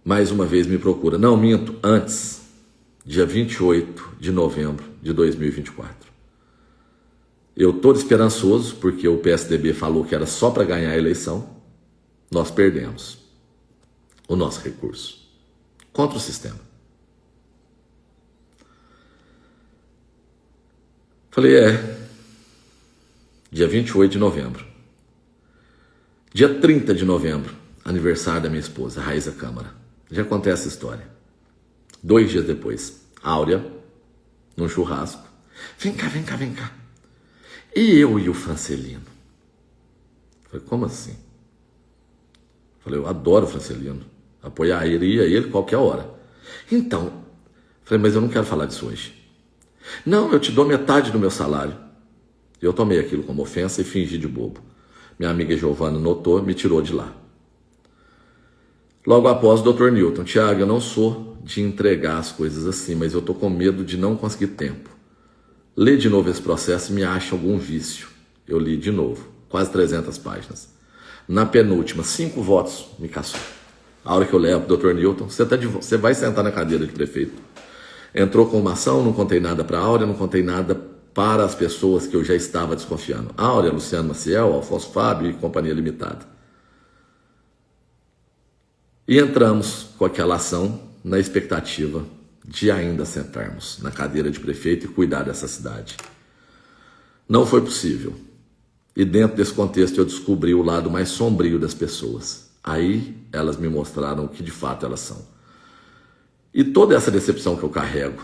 mais uma vez me procura. Não, minto, antes, dia 28 de novembro de 2024. Eu todo esperançoso, porque o PSDB falou que era só para ganhar a eleição. Nós perdemos o nosso recurso contra o sistema. Falei, dia 28 de novembro. Dia 30 de novembro, aniversário da minha esposa, Raíza Câmara. Já contei essa história. 2 dias depois, Áurea, num churrasco. Vem cá. E eu e o Francelino? Falei, como assim? Falei, eu adoro o Francelino. Apoiaria ele qualquer hora. Então, falei, mas eu não quero falar disso hoje. Não, eu te dou metade do meu salário. Eu tomei aquilo como ofensa e fingi de bobo. Minha amiga Giovana notou, me tirou de lá. Logo após, o Dr. Newton, Tiago, eu não sou de entregar as coisas assim, mas eu tô com medo de não conseguir tempo. Lê de novo esse processo e me acha algum vício. Eu li de novo, quase 300 páginas. Na penúltima, 5 votos me caçou. A hora que eu levo pro Dr. Newton, você vai sentar na cadeira de prefeito. Entrou com uma ação, não contei nada para a Áurea, não contei nada para as pessoas que eu já estava desconfiando. Áurea, Luciano Maciel, Alfonso Fábio e Companhia Limitada. E entramos com aquela ação na expectativa de ainda sentarmos na cadeira de prefeito e cuidar dessa cidade. Não foi possível. E dentro desse contexto eu descobri o lado mais sombrio das pessoas. Aí elas me mostraram o que de fato elas são. E toda essa decepção que eu carrego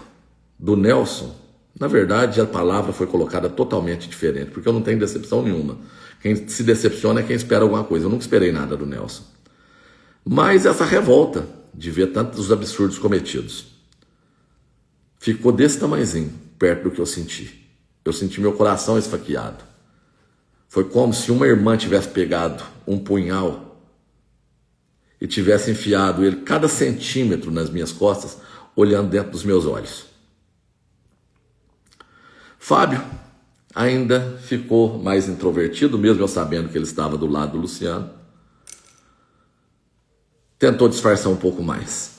do Nelson, na verdade a palavra foi colocada totalmente diferente, porque eu não tenho decepção nenhuma. Quem se decepciona é quem espera alguma coisa. Eu nunca esperei nada do Nelson. Mas essa revolta de ver tantos absurdos cometidos ficou desse tamanhozinho, perto do que eu senti. Eu senti meu coração esfaqueado. Foi como se uma irmã tivesse pegado um punhal e tivesse enfiado ele cada centímetro nas minhas costas, olhando dentro dos meus olhos. Fábio ainda ficou mais introvertido, mesmo eu sabendo que ele estava do lado do Luciano. Tentou disfarçar um pouco mais.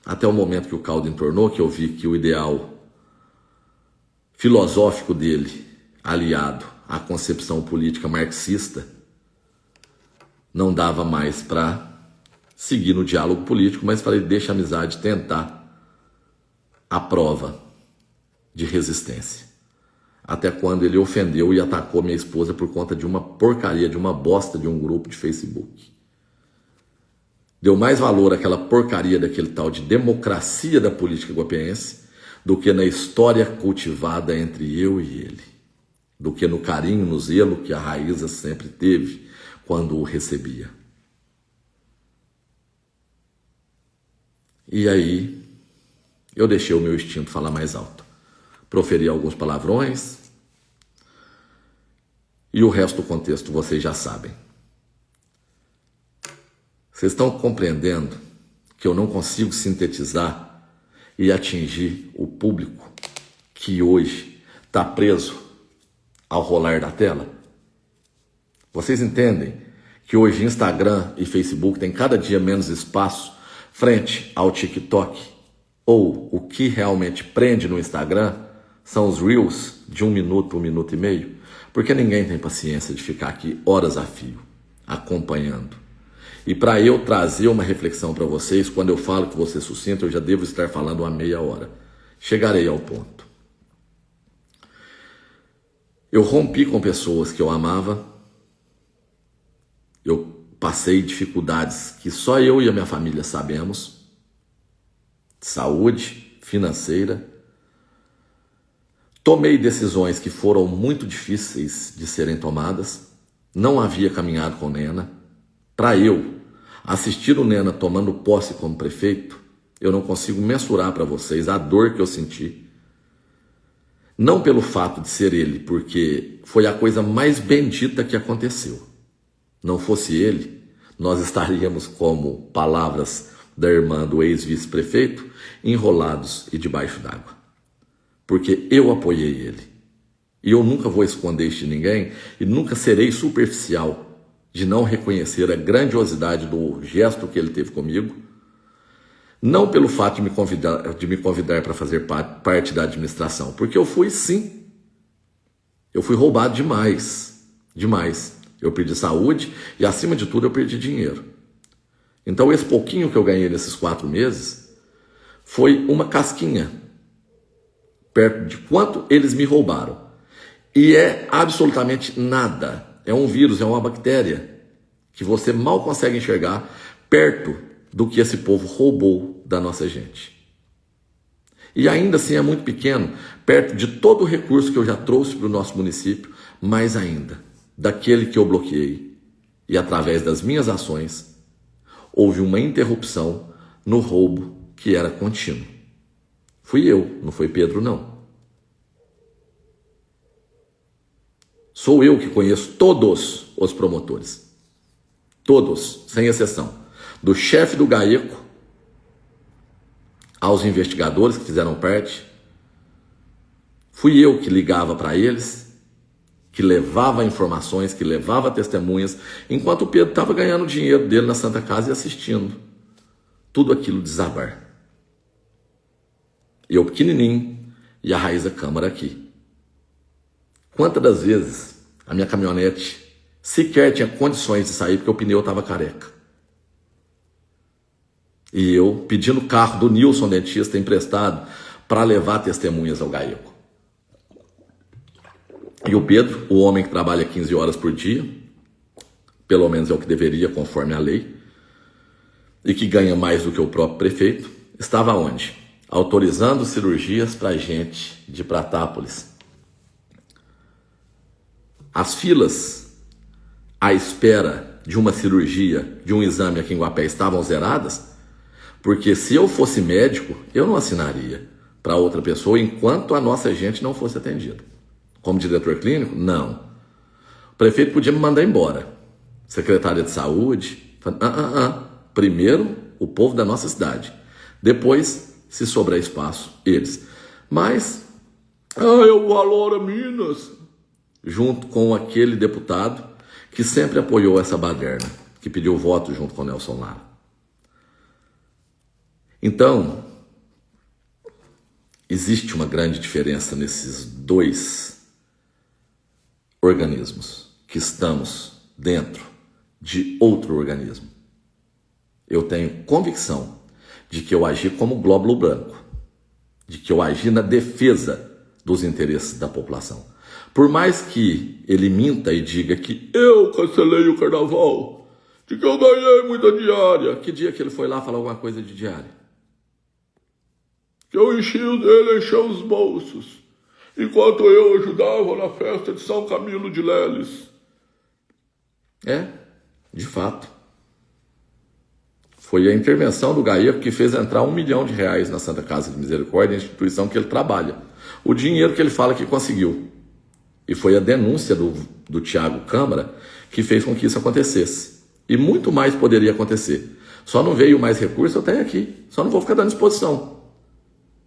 Até o momento que o caldo entornou, que eu vi que o ideal filosófico dele, aliado à concepção política marxista, não dava mais para seguir no diálogo político, mas falei, deixa a amizade tentar a prova de resistência. Até quando ele ofendeu e atacou minha esposa por conta de uma porcaria, de uma bosta de um grupo de Facebook. Deu mais valor àquela porcaria daquele tal de democracia da política guapiense do que na história cultivada entre eu e ele, do que no carinho, no zelo que a Raíza sempre teve quando o recebia. E aí, eu deixei o meu instinto falar mais alto. Proferi alguns palavrões e o resto do contexto vocês já sabem. Vocês estão compreendendo que eu não consigo sintetizar e atingir o público que hoje está preso ao rolar da tela? Vocês entendem que hoje Instagram e Facebook têm cada dia menos espaço frente ao TikTok? Ou o que realmente prende no Instagram são os Reels de 1 minuto, 1 minuto e meio? Porque ninguém tem paciência de ficar aqui horas a fio, acompanhando. E para eu trazer uma reflexão para vocês, quando eu falo que você sucinto, eu já devo estar falando uma meia hora. Chegarei ao ponto. Eu rompi com pessoas que eu amava. Eu passei dificuldades que só eu e a minha família sabemos. Saúde, financeira. Tomei decisões que foram muito difíceis de serem tomadas. Não havia caminhado com Nena. Para eu assistir o Nena tomando posse como prefeito, eu não consigo mensurar para vocês a dor que eu senti. Não pelo fato de ser ele, porque foi a coisa mais bendita que aconteceu. Não fosse ele, nós estaríamos, como palavras da irmã do ex-vice-prefeito, enrolados e debaixo d'água. Porque eu apoiei ele. E eu nunca vou esconder isso de ninguém e nunca serei superficial de não reconhecer a grandiosidade do gesto que ele teve comigo, não pelo fato de me convidar para fazer parte da administração, porque eu fui sim. Eu fui roubado demais, demais. Eu perdi saúde e, acima de tudo, eu perdi dinheiro. Então, esse pouquinho que eu ganhei nesses 4 meses foi uma casquinha perto de quanto eles me roubaram. E é absolutamente nada. É um vírus, é uma bactéria que você mal consegue enxergar perto do que esse povo roubou da nossa gente. E ainda assim é muito pequeno, perto de todo o recurso que eu já trouxe para o nosso município, mais ainda, daquele que eu bloqueei. E através das minhas ações, houve uma interrupção no roubo que era contínuo. Fui eu, não foi Pedro, não. Sou eu que conheço todos os promotores. Todos, sem exceção. Do chefe do GAECO aos investigadores que fizeram parte. Fui eu que ligava para eles, que levava informações, que levava testemunhas, enquanto o Pedro estava ganhando dinheiro dele na Santa Casa e assistindo tudo aquilo desabar. Eu pequenininho e a Raíza Câmara aqui. Quantas das vezes a minha caminhonete sequer tinha condições de sair porque o pneu estava careca. E eu pedindo o carro do Nilson dentista emprestado para levar testemunhas ao GAECO. E o Pedro, o homem que trabalha 15 horas por dia, pelo menos é o que deveria conforme a lei, e que ganha mais do que o próprio prefeito, estava onde? Autorizando cirurgias para gente de Pratápolis. As filas à espera de uma cirurgia, de um exame aqui em Guapé estavam zeradas, porque se eu fosse médico, eu não assinaria para outra pessoa enquanto a nossa gente não fosse atendida. Como diretor clínico, não. O prefeito podia me mandar embora. Secretária de saúde, primeiro o povo da nossa cidade. Depois, se sobrar espaço, eles. Mas, eu valoro Minas, junto com aquele deputado que sempre apoiou essa baderna, que pediu voto junto com o Nelson Lara. Então, existe uma grande diferença nesses dois organismos, que estamos dentro de outro organismo. Eu tenho convicção de que eu agi como glóbulo branco, de que eu agi na defesa dos interesses da população. Por mais que ele minta e diga que eu cancelei o carnaval, de que eu ganhei muita diária. Que dia que ele foi lá falar alguma coisa de diária? Que eu ele encheu os bolsos, enquanto eu ajudava na festa de São Camilo de Leles. De fato. Foi a intervenção do GAECO que fez entrar R$1 milhão na Santa Casa de Misericórdia, instituição que ele trabalha. O dinheiro que ele fala que conseguiu. E foi a denúncia do Thiago Câmara que fez com que isso acontecesse. E muito mais poderia acontecer. Só não veio mais recurso, eu tenho aqui. Só não vou ficar dando exposição.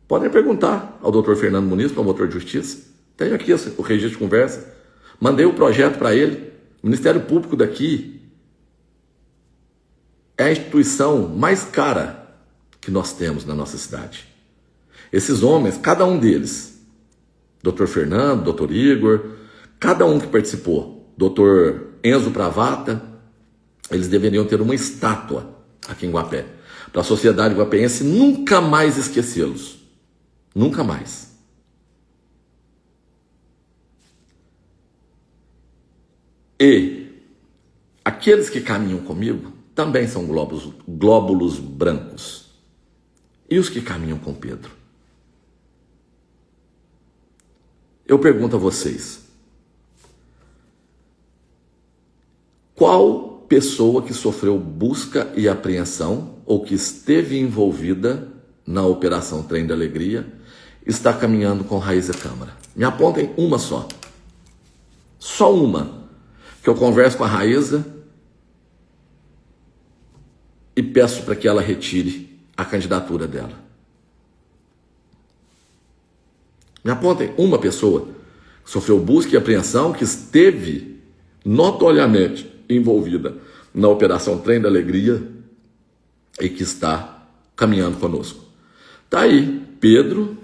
Podem perguntar ao doutor Fernando Muniz, promotor de justiça. Tenho aqui o registro de conversa. Mandei o projeto para ele. O Ministério Público daqui é a instituição mais cara que nós temos na nossa cidade. Esses homens, cada um deles, Dr. Fernando, Dr. Igor, cada um que participou, Dr. Enzo Pravata, eles deveriam ter uma estátua aqui em Guapé, para a sociedade guapeense nunca mais esquecê-los. Nunca mais. E aqueles que caminham comigo também são glóbulos brancos. E os que caminham com Pedro? Eu pergunto a vocês, qual pessoa que sofreu busca e apreensão ou que esteve envolvida na Operação Trem da Alegria está caminhando com Raíza Câmara? Me apontem uma só. Só uma. Que eu converso com a Raíza e peço para que ela retire a candidatura dela. Me apontem uma pessoa que sofreu busca e apreensão, que esteve notoriamente envolvida na Operação Trem da Alegria e que está caminhando conosco. Tá aí, Pedro,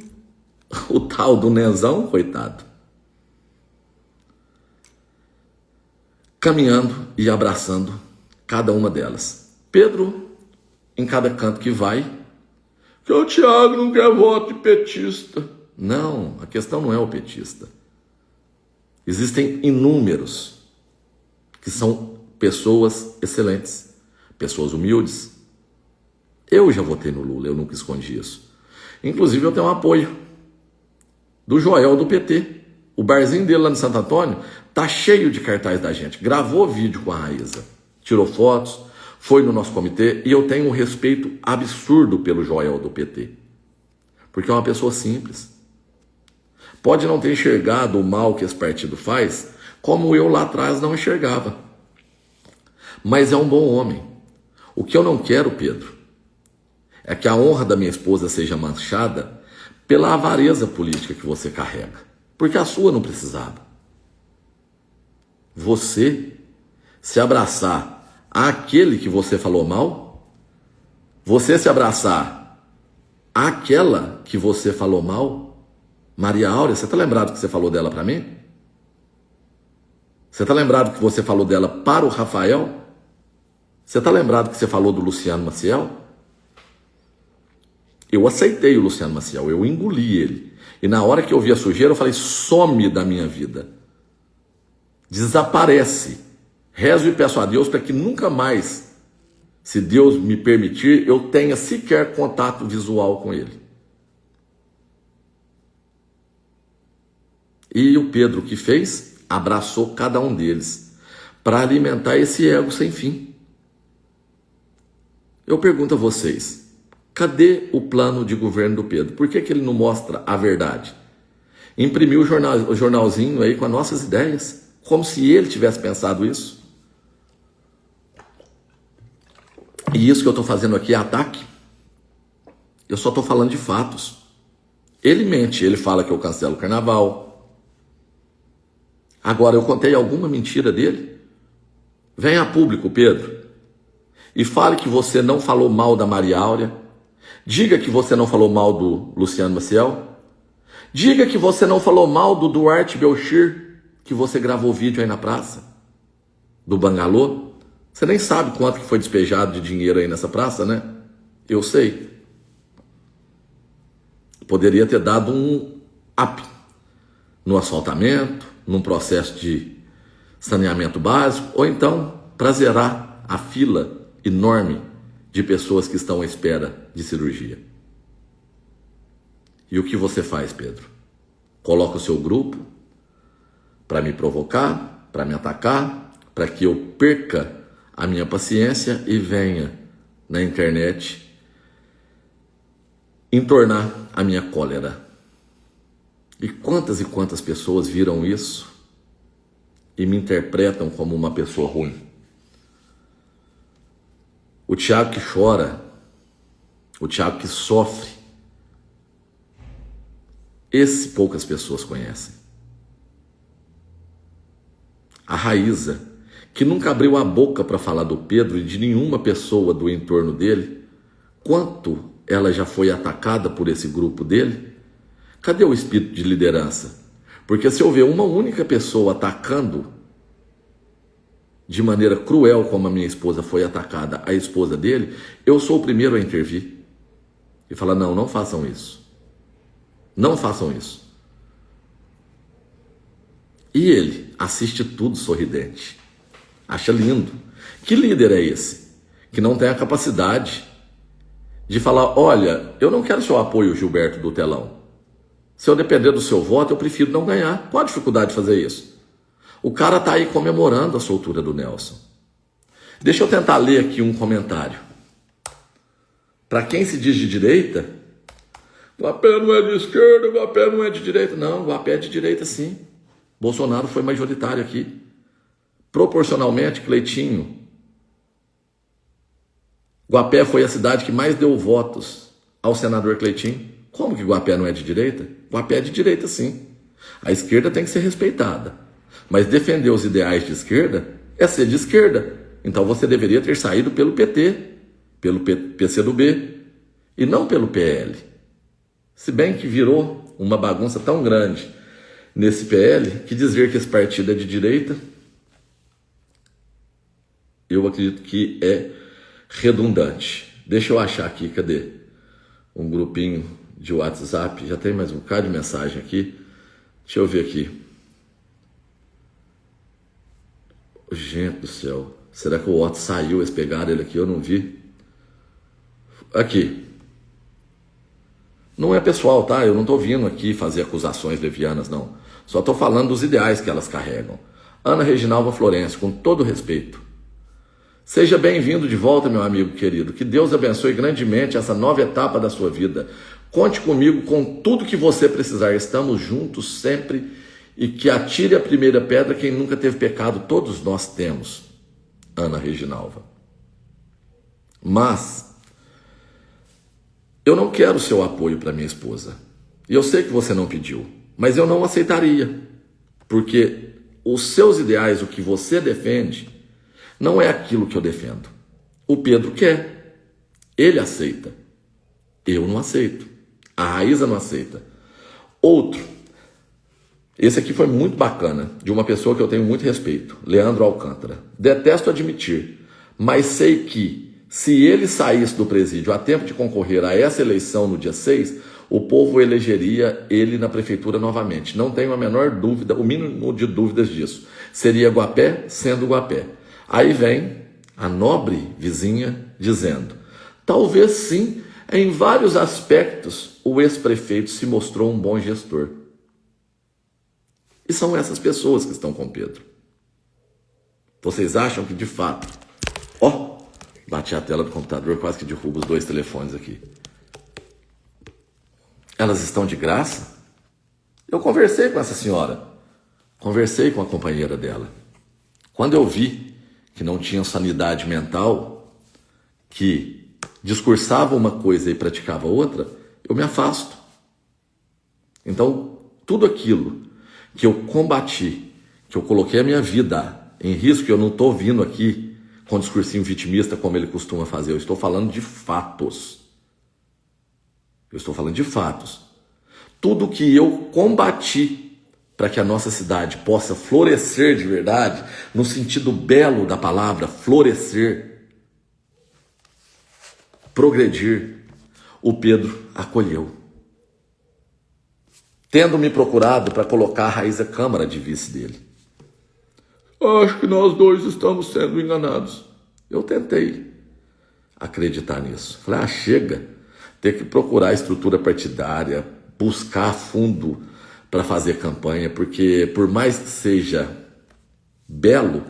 o tal do Nenzão, coitado. caminhando e abraçando cada uma delas. Pedro, em cada canto que vai, que o Tiago não quer voto de petista. Não, a questão não é o petista. Existem inúmeros que são pessoas excelentes, pessoas humildes. Eu já votei no Lula, eu nunca escondi isso. Inclusive eu tenho um apoio do Joel do PT. O barzinho dele lá em Santo Antônio tá cheio de cartaz da gente. Gravou vídeo com a Raíza, tirou fotos, foi no nosso comitê, e eu tenho um respeito absurdo pelo Joel do PT. Porque é uma pessoa simples. Pode não ter enxergado o mal que esse partido faz, como eu lá atrás não enxergava. Mas é um bom homem. O que eu não quero, Pedro, é que a honra da minha esposa seja manchada pela avareza política que você carrega. Porque a sua não precisava. Você se abraçar àquele que você falou mal, você se abraçar àquela que você falou mal, Maria Áurea, você está lembrado que você falou dela para mim? Você está lembrado que você falou dela para o Rafael? Você está lembrado que você falou do Luciano Maciel? Eu aceitei o Luciano Maciel, eu engoli ele. E na hora que eu vi a sujeira, eu falei, some da minha vida. Desaparece. Rezo e peço a Deus para que nunca mais, se Deus me permitir, eu tenha sequer contato visual com ele. E o Pedro, que fez, abraçou cada um deles para alimentar esse ego sem fim. Eu pergunto a vocês, cadê o plano de governo do Pedro? Por que ele não mostra a verdade? Imprimiu o jornalzinho aí com as nossas ideias, como se ele tivesse pensado isso. E isso que eu estou fazendo aqui é ataque? Eu só estou falando de fatos. Ele mente, ele fala que eu cancelo o carnaval. Agora, eu contei alguma mentira dele? Venha a público, Pedro, e fale que você não falou mal da Maria Áurea. Diga que você não falou mal do Luciano Maciel. Diga que você não falou mal do Duarte Belchir, que você gravou vídeo aí na praça, do Bangalô. Você nem sabe quanto que foi despejado de dinheiro aí nessa praça, né? Eu sei. Poderia ter dado um up no asfaltamento, num processo de saneamento básico, ou então para zerar a fila enorme de pessoas que estão à espera de cirurgia. E o que você faz, Pedro? Coloca o seu grupo para me provocar, para me atacar, para que eu perca a minha paciência e venha na internet entornar a minha cólera. E quantas pessoas viram isso e me interpretam como uma pessoa ruim? O Tiago que chora, o Tiago que sofre, esse poucas pessoas conhecem. A Raíza, que nunca abriu a boca para falar do Pedro e de nenhuma pessoa do entorno dele, quanto ela já foi atacada por esse grupo dele? Cadê o espírito de liderança? Porque se eu ver uma única pessoa atacando de maneira cruel como a minha esposa foi atacada, a esposa dele, eu sou o primeiro a intervir e falar, não façam isso. Não façam isso. E ele assiste tudo sorridente. Acha lindo. Que líder é esse? Que não tem a capacidade de falar, olha, eu não quero seu apoio, Gilberto do telão. Se eu depender do seu voto, eu prefiro não ganhar. Qual a dificuldade de fazer isso? O cara está aí comemorando a soltura do Nelson. Deixa eu tentar ler aqui um comentário. Para quem se diz de direita, Guapé não é de esquerda, Guapé não é de direita. Não, Guapé é de direita sim. Bolsonaro foi majoritário aqui. Proporcionalmente, Cleitinho. Guapé foi a cidade que mais deu votos ao senador Cleitinho. Como que Guapé não é de direita? Guapé é de direita sim. A esquerda tem que ser respeitada. Mas defender os ideais de esquerda é ser de esquerda. Então você deveria ter saído pelo PT, pelo PCdoB e não pelo PL. Se bem que virou uma bagunça tão grande nesse PL que dizer que esse partido é de direita eu acredito que é redundante. Deixa eu achar aqui, cadê? Um grupinho de WhatsApp, já tem mais um bocado de mensagem aqui. Deixa eu ver aqui. Gente do céu, será que o Otto saiu, eles pegaram ele aqui, eu não vi? Aqui. Não é pessoal, tá? Eu não tô vindo aqui fazer acusações levianas, não. Só tô falando dos ideais que elas carregam. Ana Reginalva Florencio, com todo respeito. Seja bem-vindo de volta, meu amigo querido. Que Deus abençoe grandemente essa nova etapa da sua vida. Conte comigo com tudo que você precisar. Estamos juntos sempre. E que atire a primeira pedra quem nunca teve pecado. Todos nós temos, Ana Reginalva. Mas eu não quero seu apoio para minha esposa. E eu sei que você não pediu, mas eu não aceitaria. Porque os seus ideais, o que você defende, não é aquilo que eu defendo. O Pedro quer, ele aceita. Eu não aceito. A Raíza não aceita. Outro. Esse aqui foi muito bacana, de uma pessoa que eu tenho muito respeito, Leandro Alcântara. Detesto admitir, mas sei que, se ele saísse do presídio a tempo de concorrer a essa eleição no dia 6, o povo elegeria ele na prefeitura novamente. Não tenho a menor dúvida, o mínimo de dúvidas disso. Seria Guapé sendo Guapé. Aí vem a nobre vizinha dizendo, talvez sim, em vários aspectos, o ex-prefeito se mostrou um bom gestor. E são essas pessoas que estão com Pedro. Vocês acham que de fato... bati a tela do computador, quase que derrubo os dois telefones aqui. Elas estão de graça? Eu conversei com essa senhora. Conversei com a companheira dela. Quando eu vi que não tinham sanidade mental, que discursava uma coisa e praticava outra, eu me afasto. Então, tudo aquilo que eu combati, que eu coloquei a minha vida em risco, eu não estou vindo aqui com um discursinho vitimista como ele costuma fazer, eu estou falando de fatos. Eu estou falando de fatos. Tudo que eu combati para que a nossa cidade possa florescer de verdade, no sentido belo da palavra, florescer, progredir, o Pedro acolheu. Tendo me procurado para colocar a Raíza Câmara de vice dele. Acho que nós dois estamos sendo enganados. Eu tentei acreditar nisso. Falei, chega, ter que procurar a estrutura partidária, buscar fundo para fazer campanha, porque por mais que seja belo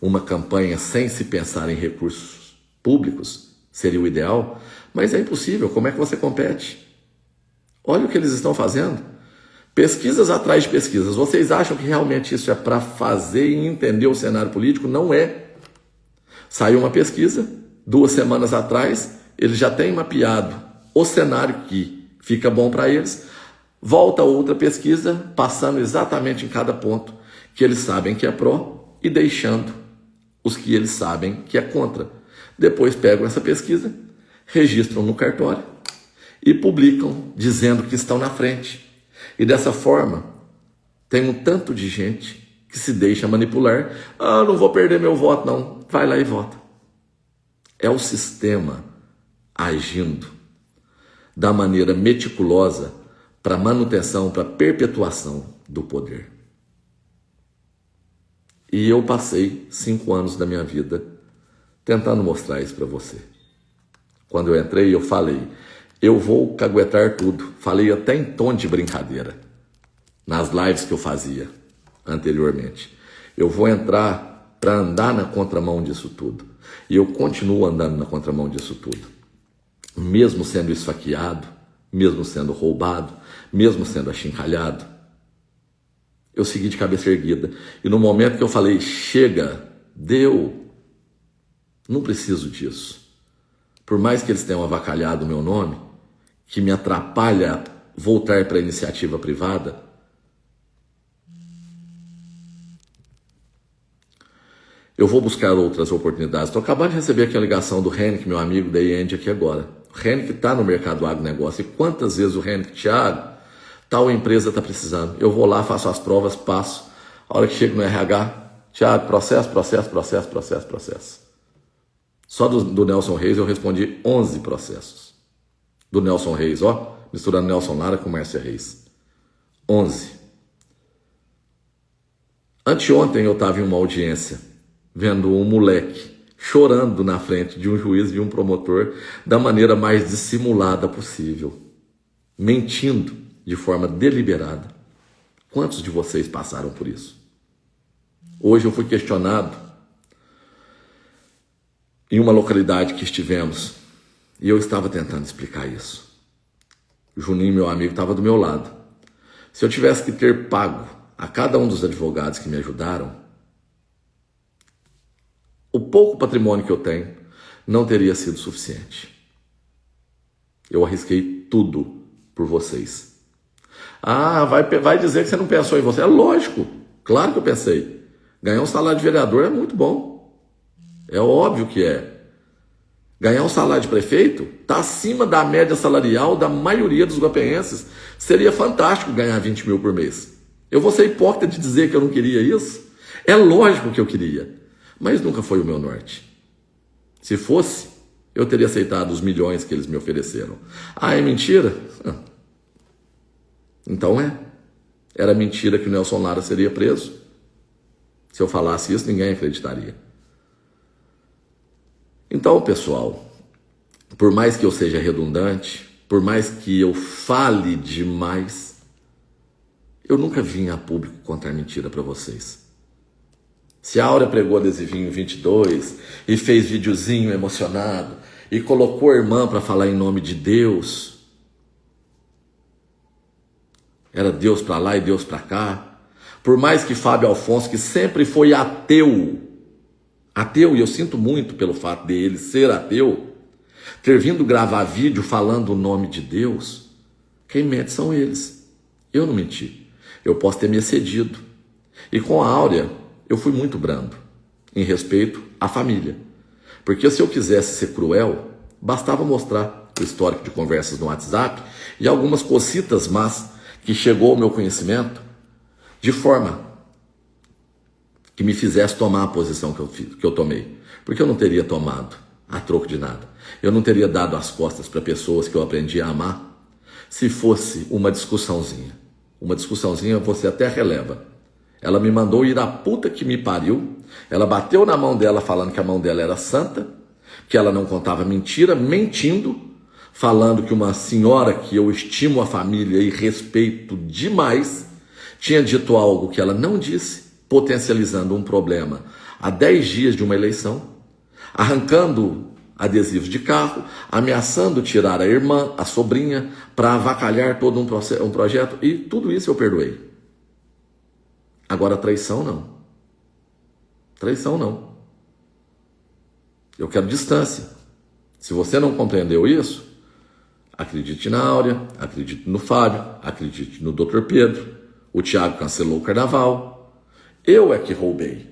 uma campanha sem se pensar em recursos públicos, seria o ideal, mas é impossível. Como é que você compete? Olha o que eles estão fazendo. Pesquisas atrás de pesquisas. Vocês acham que realmente isso é para fazer e entender o cenário político? Não é. Saiu uma pesquisa, 2 semanas atrás, eles já têm mapeado o cenário que fica bom para eles. Volta outra pesquisa, passando exatamente em cada ponto que eles sabem que é pró e deixando os que eles sabem que é contra. Depois pegam essa pesquisa, registram no cartório e publicam dizendo que estão na frente. E dessa forma, tem um tanto de gente que se deixa manipular. Não vou perder meu voto, não. Vai lá e vota. É o sistema agindo da maneira meticulosa para manutenção, para perpetuação do poder. E eu passei 5 anos da minha vida tentando mostrar isso para você. Quando eu entrei, eu falei... eu vou caguetar tudo. Falei até em tom de brincadeira nas lives que eu fazia anteriormente. Eu vou entrar para andar na contramão disso tudo. E eu continuo andando na contramão disso tudo. Mesmo sendo esfaqueado, mesmo sendo roubado, mesmo sendo achincalhado, eu segui de cabeça erguida. E no momento que eu falei, chega, deu, não preciso disso. Por mais que eles tenham avacalhado o meu nome, que me atrapalha voltar para a iniciativa privada, eu vou buscar outras oportunidades. Estou acabando de receber aqui a ligação do Henrique, meu amigo da IEND aqui agora. O Henrique está no mercado do agronegócio. E quantas vezes o Henrique, Thiago, tal empresa está precisando. Eu vou lá, faço as provas, passo. A hora que chego no RH, Thiago, processo. Só do Nelson Reis eu respondi 11 processos. Do Nelson Reis, ó, misturando Nelson Lara com Márcia Reis. 11. Anteontem eu estava em uma audiência, vendo um moleque chorando na frente de um juiz e de um promotor da maneira mais dissimulada possível, mentindo de forma deliberada. Quantos de vocês passaram por isso? Hoje eu fui questionado em uma localidade que estivemos e eu estava tentando explicar isso. O Juninho, meu amigo, estava do meu lado. Se eu tivesse que ter pago a cada um dos advogados que me ajudaram, o pouco patrimônio que eu tenho não teria sido suficiente. Eu arrisquei tudo por vocês. Ah, vai dizer que você não pensou em você. É lógico, claro que eu pensei. Ganhar um salário de vereador é muito bom. É óbvio que é. Ganhar um salário de prefeito está acima da média salarial da maioria dos guapeenses. Seria fantástico ganhar 20 mil por mês. Eu vou ser hipócrita de dizer que eu não queria isso? É lógico que eu queria, mas nunca foi o meu norte. Se fosse, eu teria aceitado os milhões que eles me ofereceram. Ah, é mentira? Então é. Era mentira que o Nelson Lara seria preso. Se eu falasse isso, ninguém acreditaria. Então, pessoal, por mais que eu seja redundante, por mais que eu fale demais, eu nunca vim a público contar mentira para vocês. Se a Áurea pregou adesivinho 22 e fez videozinho emocionado e colocou a irmã para falar em nome de Deus, era Deus para lá e Deus para cá. Por mais que Fábio Alfonso, que sempre foi ateu, e eu sinto muito pelo fato de ele ser ateu, ter vindo gravar vídeo falando o nome de Deus, quem mente são eles. Eu não menti. Eu posso ter me excedido. E com a Áurea, eu fui muito brando, em respeito à família. Porque se eu quisesse ser cruel, bastava mostrar o histórico de conversas no WhatsApp e algumas cocitas más que chegou ao meu conhecimento, de forma que me fizesse tomar a posição que eu tomei. Porque eu não teria tomado a troco de nada. Eu não teria dado as costas para pessoas que eu aprendi a amar se fosse uma discussãozinha. Uma discussãozinha você até releva. Ela me mandou ir à puta que me pariu. Ela bateu na mão dela falando que a mão dela era santa, que ela não contava mentira, mentindo, falando que uma senhora que eu estimo a família e respeito demais tinha dito algo que ela não disse, potencializando um problema há 10 dias de uma eleição, arrancando adesivos de carro, ameaçando tirar a irmã, a sobrinha, para avacalhar todo um projeto, e tudo isso eu perdoei. Agora traição não. Traição não. Eu quero distância. Se você não compreendeu isso, acredite na Áurea, acredite no Fábio, acredite no Dr. Pedro. O Thiago cancelou o carnaval. Eu é que roubei.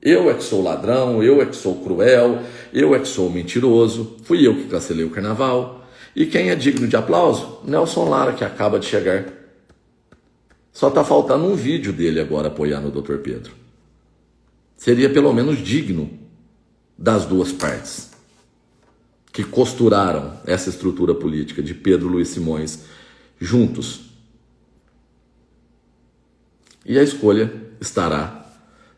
Eu é que sou ladrão, eu é que sou cruel, eu é que sou mentiroso. Fui eu que cancelei o carnaval. E quem é digno de aplauso? Nelson Lara, que acaba de chegar. Só está faltando um vídeo dele agora apoiando o Dr. Pedro. Seria pelo menos digno das duas partes que costuraram essa estrutura política de Pedro Luiz Simões juntos. E a escolha estará,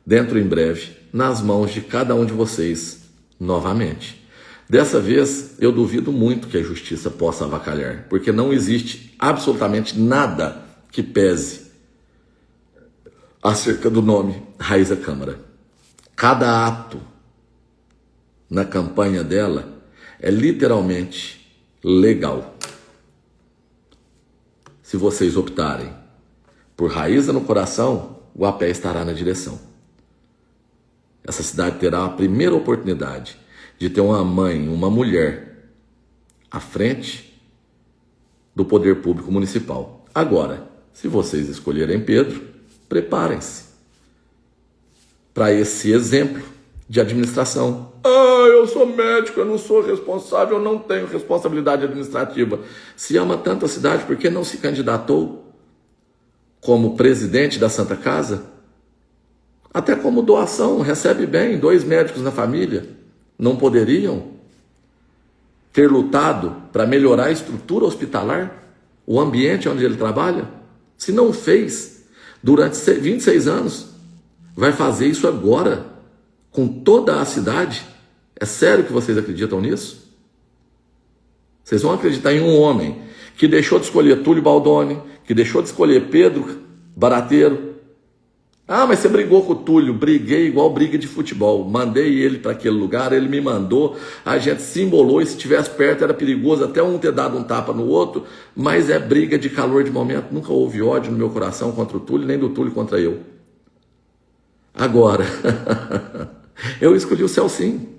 dentro em breve, nas mãos de cada um de vocês novamente. Dessa vez, eu duvido muito que a justiça possa avacalhar, porque não existe absolutamente nada que pese acerca do nome Raíza Câmara. Cada ato na campanha dela é literalmente legal. Se vocês optarem por Raíza no coração, o Guapé estará na direção. Essa cidade terá a primeira oportunidade de ter uma mãe, uma mulher, à frente do poder público municipal. Agora, se vocês escolherem Pedro, preparem-se para esse exemplo de administração. Ah, eu sou médico, eu não sou responsável, eu não tenho responsabilidade administrativa. Se ama tanto a cidade, por que não se candidatou como presidente da Santa Casa? Até como doação, recebe bem 2 médicos na família. não poderiam ter lutado para melhorar a estrutura hospitalar, o ambiente onde ele trabalha? Se não fez durante 26 anos, vai fazer isso agora com toda a cidade? É sério que vocês acreditam nisso? Vocês vão acreditar em um homem que deixou de escolher Túlio Baldoni, que deixou de escolher Pedro Barateiro? Ah, mas você brigou com o Túlio. Briguei igual briga de futebol. Mandei ele para aquele lugar, ele me mandou, a gente se embolou, e se estivesse perto era perigoso até um ter dado um tapa no outro, mas é briga de calor de momento. Nunca houve ódio no meu coração contra o Túlio, nem do Túlio contra eu. Agora, eu escolhi o Celcinho.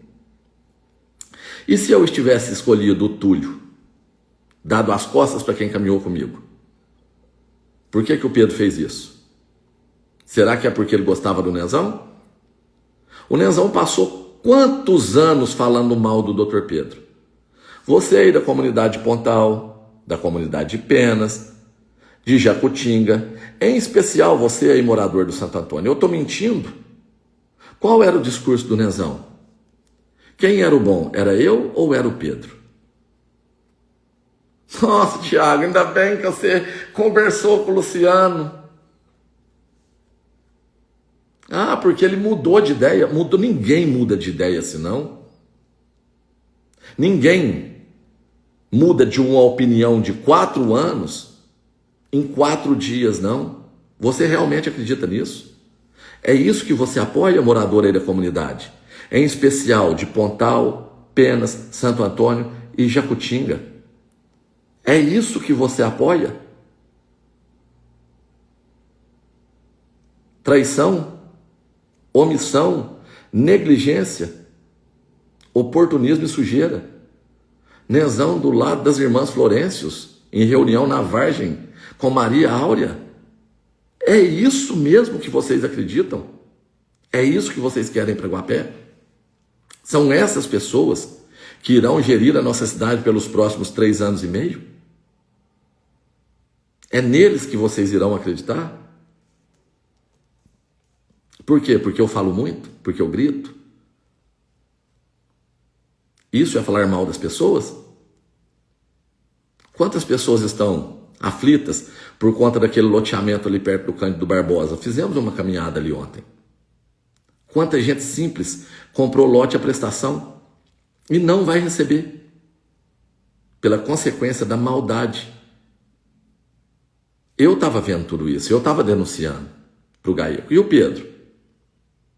E se eu estivesse escolhido o Túlio, dado as costas para quem caminhou comigo? Por que o Pedro fez isso? Será que é porque ele gostava do Nenzão? O Nenzão passou quantos anos falando mal do Dr. Pedro? Você aí da comunidade de Pontal, da comunidade de Penas, de Jacutinga, em especial você aí morador do Santo Antônio, eu estou mentindo? Qual era o discurso do Nenzão? Quem era o bom? Era eu ou era o Pedro? Nossa, Thiago, ainda bem que você conversou com o Luciano. Ah, porque ele mudou de ideia. Ninguém muda de ideia senão. Ninguém muda de uma opinião de 4 anos em 4 dias, não. Você realmente acredita nisso? É isso que você apoia, morador aí da comunidade? Em especial de Pontal, Penas, Santo Antônio e Jacutinga. É isso que você apoia? Traição? Omissão, negligência, oportunismo e sujeira. Nenzão do lado das irmãs Florêncios, em reunião na Vargem com Maria Áurea. É isso mesmo que vocês acreditam? É isso que vocês querem para Guapé? São essas pessoas que irão gerir a nossa cidade pelos próximos 3 anos e meio? É neles que vocês irão acreditar? Por quê? Porque eu falo muito? Porque eu grito? Isso é falar mal das pessoas? Quantas pessoas estão aflitas por conta daquele loteamento ali perto do Cândido Barbosa? Fizemos uma caminhada ali ontem. Quanta gente simples comprou lote à prestação e não vai receber pela consequência da maldade. Eu estava vendo tudo isso, eu estava denunciando para o Gaeco. E o Pedro?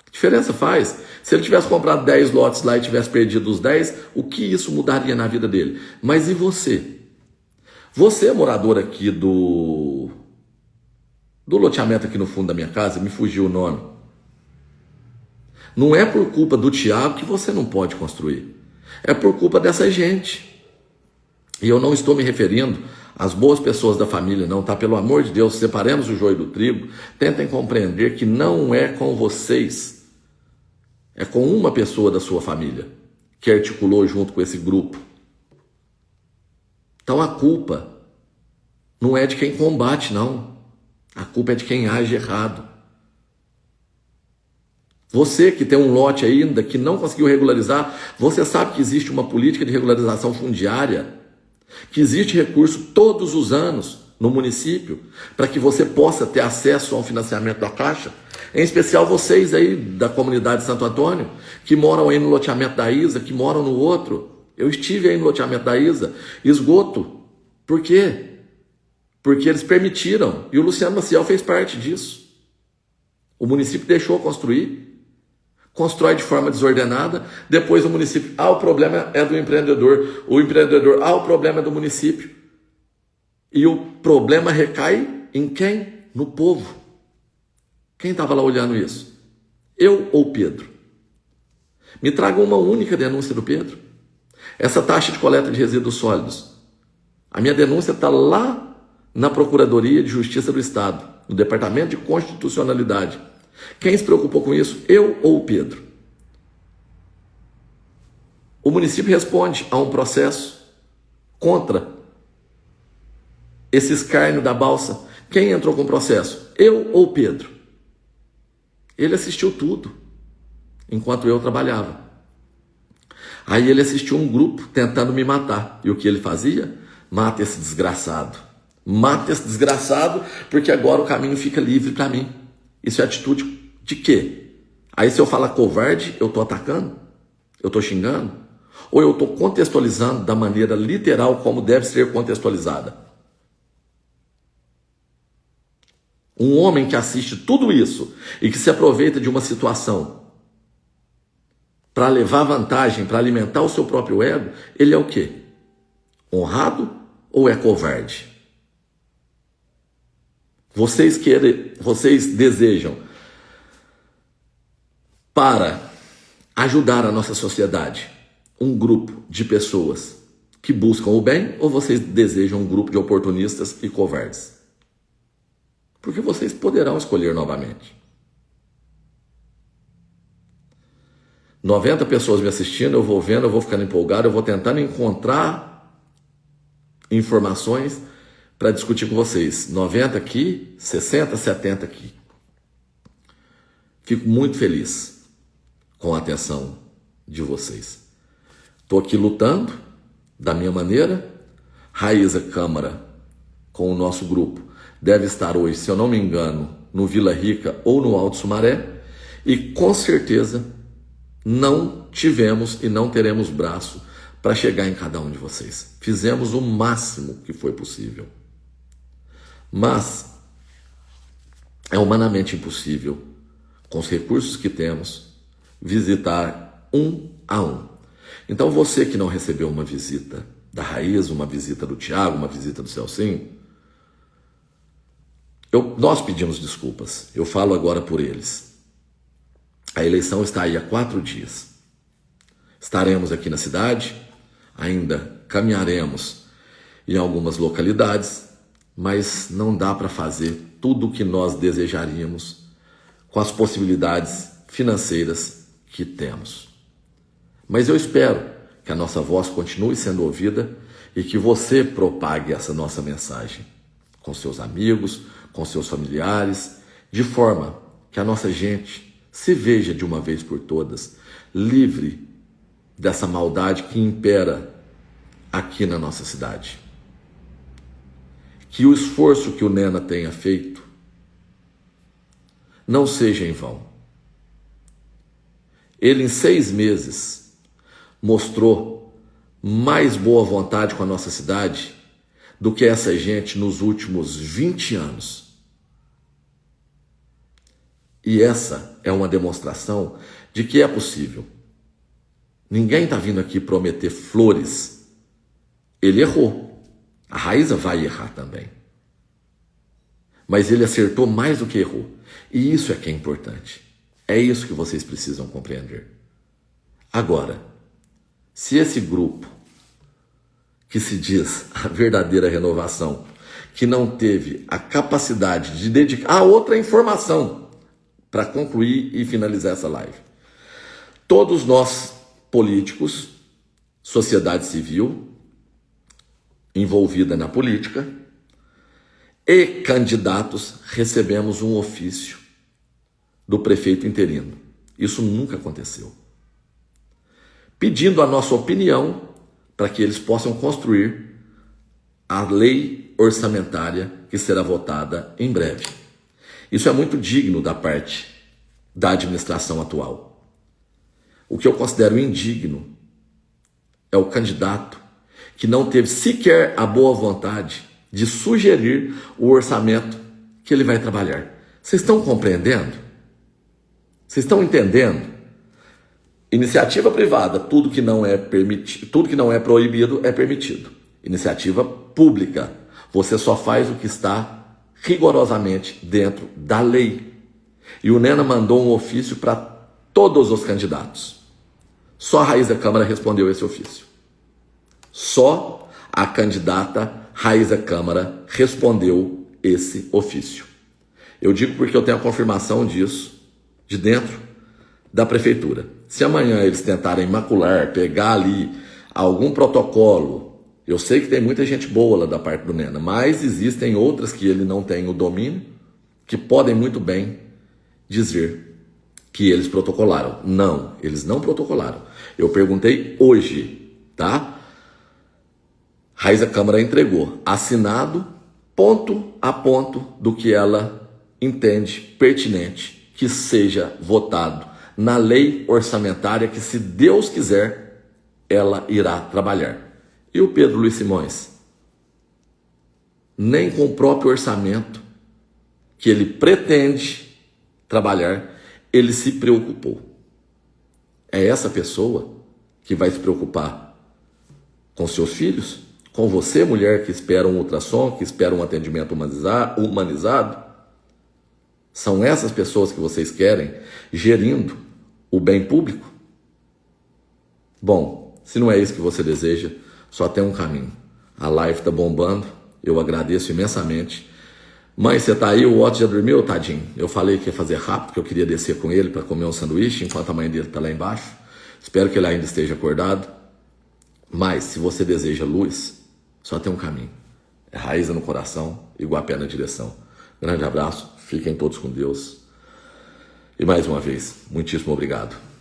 Que diferença faz? Se ele tivesse comprado 10 lotes lá e tivesse perdido os 10, o que isso mudaria na vida dele? Mas e você? Você é morador aqui do loteamento aqui no fundo da minha casa, me fugiu o nome. Não é por culpa do Thiago que você não pode construir. É por culpa dessa gente. E eu não estou me referindo às boas pessoas da família, não, tá? Pelo amor de Deus, separemos o joio do trigo. Tentem compreender que não é com vocês. É com uma pessoa da sua família que articulou junto com esse grupo. Então a culpa não é de quem combate, não. A culpa é de quem age errado. Você que tem um lote ainda que não conseguiu regularizar, você sabe que existe uma política de regularização fundiária, que existe recurso todos os anos no município para que você possa ter acesso ao financiamento da Caixa. Em especial vocês aí da comunidade de Santo Antônio, que moram aí no loteamento da Isa, que moram no outro. Eu estive aí no loteamento da Isa, esgoto. Por quê? Porque eles permitiram, e o Luciano Maciel fez parte disso. O município deixou construir, constrói de forma desordenada, depois o município, o problema é do empreendedor, o problema é do município. E o problema recai em quem? No povo. Quem estava lá olhando isso? Eu ou Pedro? Me traga uma única denúncia do Pedro. Essa taxa de coleta de resíduos sólidos. A minha denúncia está lá na Procuradoria de Justiça do Estado, no Departamento de Constitucionalidade. Quem se preocupou com isso? Eu ou o Pedro? O município responde a um processo contra esse escárnio da balsa. Quem entrou com o processo? Eu ou o Pedro? Ele assistiu tudo, enquanto eu trabalhava. Aí ele assistiu um grupo tentando me matar. E o que ele fazia? Mata esse desgraçado. Mata esse desgraçado, porque agora o caminho fica livre para mim. Isso é atitude de quê? Aí se eu falar covarde, eu estou atacando? Eu estou xingando? Ou eu estou contextualizando da maneira literal como deve ser contextualizada? Um homem que assiste tudo isso e que se aproveita de uma situação para levar vantagem, para alimentar o seu próprio ego, ele é o quê? Honrado ou é covarde? Vocês desejam para ajudar a nossa sociedade um grupo de pessoas que buscam o bem, ou vocês desejam um grupo de oportunistas e covardes? Porque vocês poderão escolher novamente. 90 pessoas me assistindo, eu vou vendo, eu vou ficando empolgado, eu vou tentando encontrar informações para discutir com vocês. 90 aqui, 60, 70 aqui. Fico muito feliz com a atenção de vocês. Estou aqui lutando da minha maneira. Raíza Câmara, com o nosso grupo, deve estar hoje, se eu não me engano, no Vila Rica ou no Alto Sumaré. E com certeza não tivemos e não teremos braço para chegar em cada um de vocês. Fizemos o máximo que foi possível. Mas é humanamente impossível, com os recursos que temos, visitar um a um. Então você que não recebeu uma visita da Raíza, uma visita do Tiago, uma visita do Celcinho, nós pedimos desculpas. Eu falo agora por eles. A eleição está aí há 4 dias. Estaremos aqui na cidade, ainda caminharemos em algumas localidades, mas não dá para fazer tudo o que nós desejaríamos com as possibilidades financeiras que temos. Mas eu espero que a nossa voz continue sendo ouvida e que você propague essa nossa mensagem com seus amigos, com seus familiares, de forma que a nossa gente se veja de uma vez por todas livre dessa maldade que impera aqui na nossa cidade. Que o esforço que o Nena tenha feito não seja em vão. Ele em 6 meses mostrou mais boa vontade com a nossa cidade do que essa gente nos últimos 20 anos. E essa é uma demonstração de que é possível. Ninguém está vindo aqui prometer flores. Ele errou. A Raíza vai errar também. Mas ele acertou mais do que errou. E isso é que é importante. É isso que vocês precisam compreender. Agora, se esse grupo, que se diz a verdadeira renovação, que não teve a capacidade de dedicar a outra informação para concluir e finalizar essa live. Todos nós, políticos, sociedade civil, envolvida na política, e candidatos, recebemos um ofício do prefeito interino. Isso nunca aconteceu. Pedindo a nossa opinião para que eles possam construir a lei orçamentária que será votada em breve. Isso é muito digno da parte da administração atual. O que eu considero indigno é o candidato que não teve sequer a boa vontade de sugerir o orçamento que ele vai trabalhar. Vocês estão compreendendo? Vocês estão entendendo? Iniciativa privada, tudo que não é permitido, tudo que não é proibido é permitido. Iniciativa pública, você só faz o que está rigorosamente dentro da lei. E o Nena mandou um ofício para todos os candidatos. Só a Raíza Câmara respondeu esse ofício. Só a candidata Raíza Câmara respondeu esse ofício. Eu digo porque eu tenho a confirmação disso de dentro da prefeitura. Se amanhã eles tentarem macular, pegar ali algum protocolo, eu sei que tem muita gente boa lá da parte do Nena, mas existem outras que ele não tem o domínio, que podem muito bem dizer que eles protocolaram. Não, eles não protocolaram. Eu perguntei hoje, tá? Raíssa Câmara entregou, assinado, ponto a ponto do que ela entende pertinente que seja votado na lei orçamentária que, se Deus quiser, ela irá trabalhar. E o Pedro Luiz Simões? Nem com o próprio orçamento que ele pretende trabalhar, ele se preocupou. É essa pessoa que vai se preocupar com seus filhos? Com você, mulher que espera um ultrassom, que espera um atendimento humanizado? São essas pessoas que vocês querem gerindo o bem público? Bom, se não é isso que você deseja, só tem um caminho. A live está bombando, eu agradeço imensamente. Mãe, você tá aí? O Otto já dormiu, tadinho? Eu falei que ia fazer rápido, que eu queria descer com ele para comer um sanduíche, enquanto a mãe dele está lá embaixo. Espero que ele ainda esteja acordado. Mas, se você deseja luz, só tem um caminho. É Raíssa no coração, Iguapé na direção. Grande abraço, fiquem todos com Deus. E mais uma vez, muitíssimo obrigado.